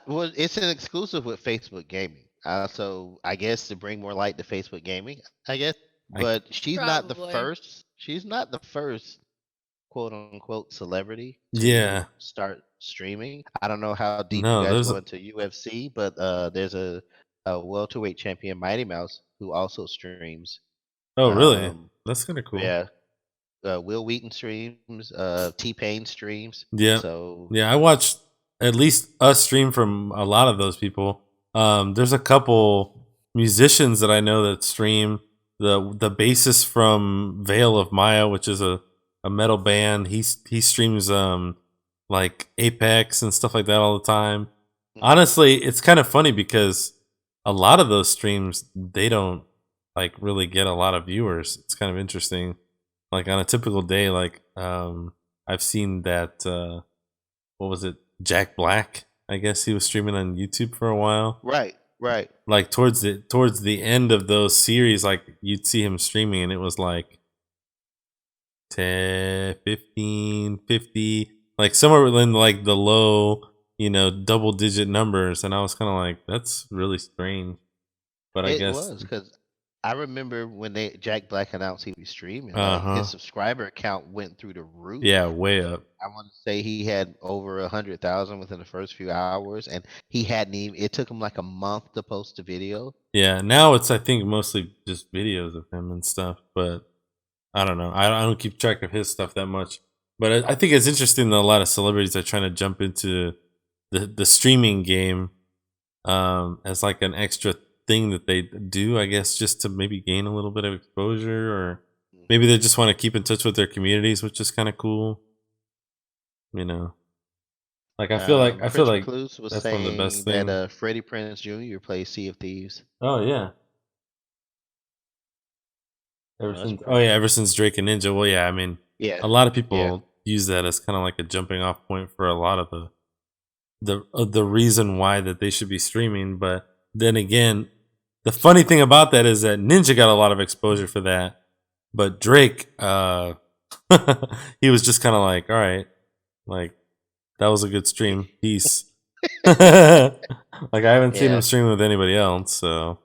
Well, it's an exclusive with Facebook Gaming. So I guess to bring more light to Facebook Gaming, I guess. But she's not the first. She's not the first quote unquote celebrity to start streaming. I don't know how deep you guys go into UFC, but there's a welterweight champion, Mighty Mouse, who also streams. Oh, really? That's kind of cool. Yeah. Will Wheaton streams. T-Pain streams. Yeah. So yeah, I watched at least a stream from a lot of those people. There's a couple musicians that I know that stream. The bassist from Veil of Maya, which is a metal band, he streams like Apex and stuff like that all the time. Honestly, it's kind of funny because a lot of those streams, they don't like really get a lot of viewers. It's kind of interesting. Like on a typical day, like I've seen that what was it, Jack Black, I guess he was streaming on YouTube for a while. Right. Like towards the end of those series, like you'd see him streaming and it was like 10, 15, 50, like somewhere in like the low, double digit numbers. And I was kind of like, that's really strange. But I guess it was because I remember when Jack Black announced he was streaming, his subscriber count went through the roof. Yeah, way up. I want to say he had over 100,000 within the first few hours, and he hadn't even. It took him like a month to post a video. Yeah, now it's I think mostly just videos of him and stuff, but I don't know. I don't keep track of his stuff that much. But I think it's interesting that a lot of celebrities are trying to jump into the streaming game as like an extra thing that they do, I guess, just to maybe gain a little bit of exposure, or maybe they just want to keep in touch with their communities, which is kind of cool. Like I feel like Clues was that's one of the best things. That Freddie Prinze Jr. plays Sea of Thieves. Oh yeah. Ever since Drake and Ninja. Well, yeah, I mean, a lot of people use that as kind of like a jumping off point for a lot of the reason why that they should be streaming. But then again, the funny thing about that is that Ninja got a lot of exposure for that, but Drake, he was just kind of like, all right, like that was a good stream, peace. Like I haven't seen him stream with anybody else, so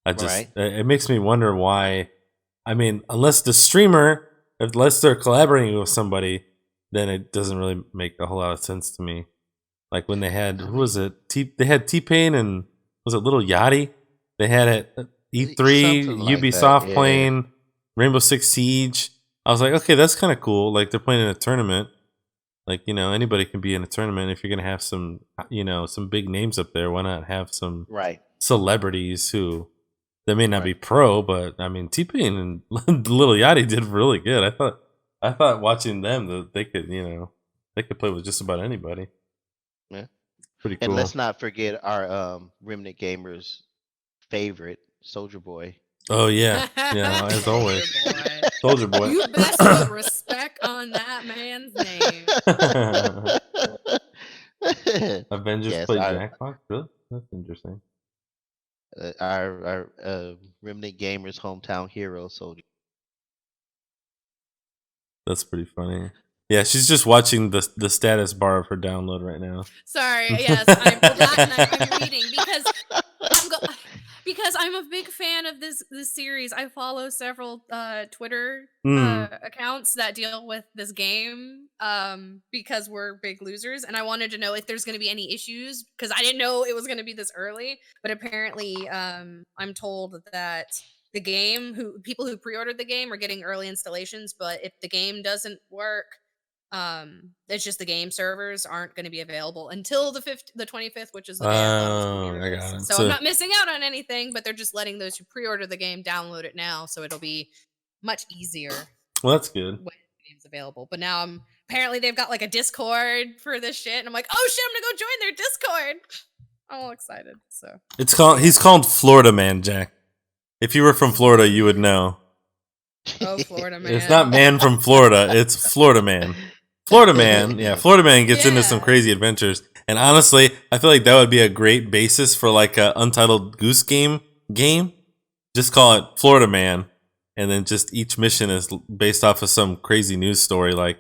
I just it makes me wonder why. I mean, unless they're collaborating with somebody, then it doesn't really make a whole lot of sense to me. Like when they had, who was it? They had T-Pain and was it Lil Yachty? They had at E3, Ubisoft playing Rainbow Six Siege. I was like, okay, that's kind of cool. Like they're playing in a tournament. Like, anybody can be in a tournament. If you're going to have some, some big names up there, why not have some celebrities who, they may not be pro, but I mean, T-Pain and Lil Yachty did really good. I thought watching them that they could, they could play with just about anybody. Yeah. Pretty And cool. let's not forget our Remnant gamers favorite, Soldier Boy. Oh yeah, yeah. As always, Soldier Soldier Boy. You best put respect on that man's name. Avengers Yes, play Jackbox. Really? That's interesting. our Remnant gamers hometown hero, Soldier. That's pretty funny. Yeah, she's just watching the status bar of her download right now. Sorry, yes, I'm reading because I'm a big fan of this series. I follow several Twitter accounts that deal with this game because we're big losers, and I wanted to know if there's going to be any issues because I didn't know it was going to be this early. But apparently, I'm told that the people who pre-ordered the game are getting early installations, but if the game doesn't work, it's just the game servers aren't going to be available until the 25th, which is the day I thought it was going to be I released. got it. So I'm not missing out on anything, but they're just letting those who pre-order the game download it now, so it'll be much easier. Well, that's good when the game's available. But now apparently they've got like a Discord for this shit, and I'm like, oh shit, I'm gonna go join their Discord. I'm all excited. So he's called Florida Man, Jack. If you were from Florida, you would know. Oh, Florida Man. It's not Man from Florida. It's Florida Man. Florida Man. Yeah, Florida Man gets into some crazy adventures. And honestly, I feel like that would be a great basis for like a Untitled Goose Game. Just call it Florida Man. And then just each mission is based off of some crazy news story. Like,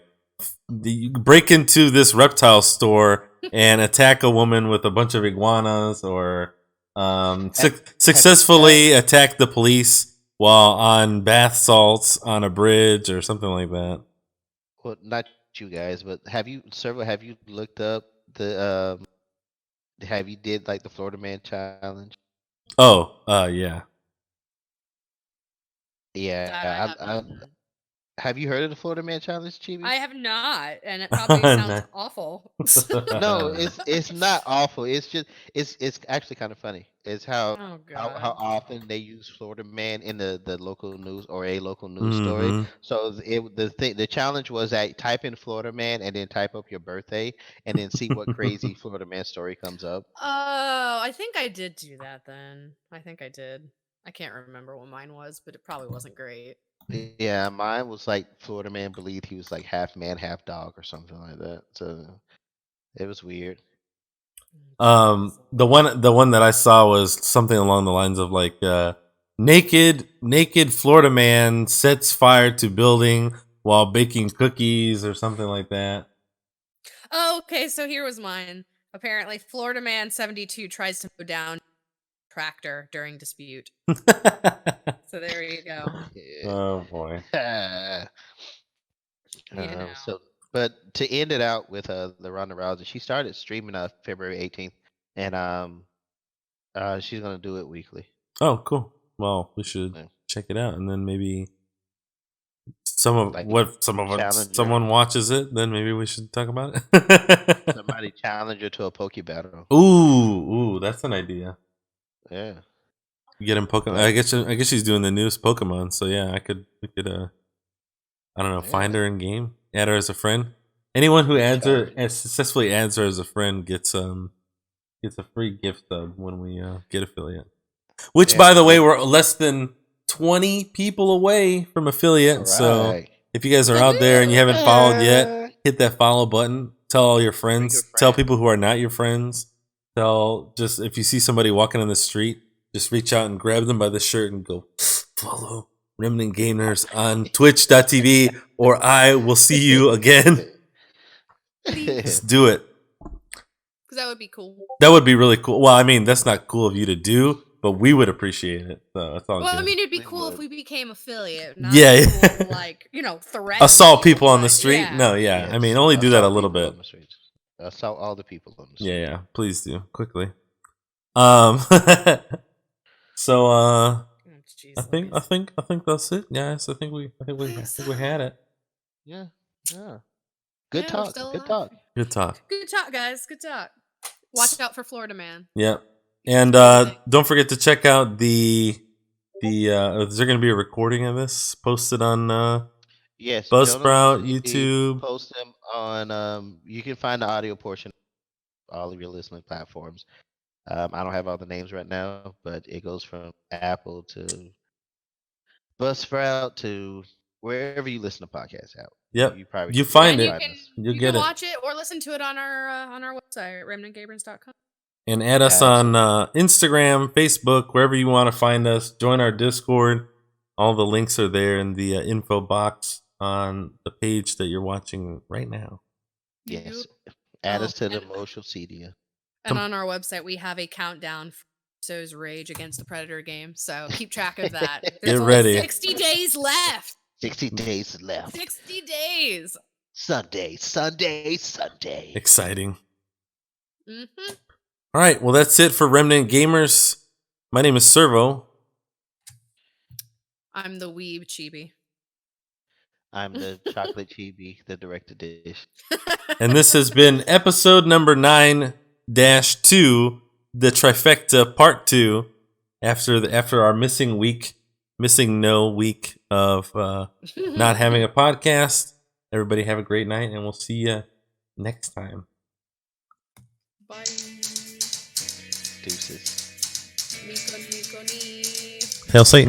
you break into this reptile store and attack a woman with a bunch of iguanas, or successfully attack the police while on bath salts on a bridge or something like that. Well, not you guys, but have you looked up the have you did like the Florida Man challenge? Oh, yeah. Yeah, have you heard of the Florida Man challenge, Chibi? I have not, and it probably sounds awful. No, it's not awful. It's just it's actually kind of funny. It's how often they use Florida Man in the local news or a local news story. So the challenge was that type in Florida Man and then type up your birthday and then see what crazy Florida Man story comes up. Oh, I think I did do that then. I think I did. I can't remember what mine was, but it probably wasn't great. Yeah, mine was like Florida Man believed he was like half man, half dog or something like that. So it was weird. The one that I saw was something along the lines of like naked Florida man sets fire to building while baking cookies or something like that. Oh, okay, so here was mine. Apparently, Florida Man 72 tries to mow down tractor during dispute. So there you go. Oh boy. So, but to end it out with the Ronda Rousey, she started streaming February 18th, and she's gonna do it weekly. Oh, cool. Well, we should check it out, and then maybe someone watches it. Then maybe we should talk about it. Somebody challenge her to a Poke battle. Ooh, that's an idea. Yeah. Get him Pokemon. I guess she's doing the newest Pokemon, so yeah, we could I don't know, find her in game, add her as a friend. Anyone who successfully adds her as a friend gets a free gift sub when we get affiliate. Which, by the way, we're less than 20 people away from affiliate. Right. So if you guys are out there and you haven't followed yet, hit that follow button. Tell all your friends. Tell people who are not your friends. Just if you see somebody walking on the street, just reach out and grab them by the shirt and go follow Remnant Gamers on twitch.tv or I will see you again. Just do it. Because that would be cool. That would be really cool. Well, I mean, that's not cool of you to do, but we would appreciate it. So that's all good. I mean, it'd be cool if we became affiliate. Not cool, like, threaten assault people on the street. Yeah. No, yeah. I mean, only do that a little bit. Assault all the people on the street. Yeah. Please do quickly. So I think that's it, guys. I think we had it. Yeah. Good talk, guys. Good talk. Watch out for Florida Man. Yeah. And don't forget to check out is there going to be a recording of this posted on yes, Buzzsprout, YouTube? Post them on you can find the audio portion of all of your listening platforms. I don't have all the names right now, but it goes from Apple to Buzzsprout to wherever you listen to podcasts out. Yep. You probably You should be able find to And you it. find can us. You'll you get can it. watch it or listen to it on our website, remnantgabrons.com. And add us on Absolutely. Instagram, Facebook, wherever you want to find us. Join our Discord. All the links are there in the info box on the page that you're watching right now. Yes. Yep. Add Oh, us to the social media. and on our website we have a countdown for So's Rage Against the Predator game. So keep track of that. There's Get only ready. 60 days left. 60 days left. 60 days. Sunday, Sunday, Sunday. Exciting. Mm-hmm. All right. Well, that's it for Remnant Gamers. My name is Servo. I'm the weeb chibi. I'm the chocolate chibi, the director dish. And this has been episode number 9-2, the trifecta part 2, after our missing no week of not having a podcast. Everybody have a great night, and we'll see you next time. Bye. Deuces. Nico, Nico, Nico. Hail Satan.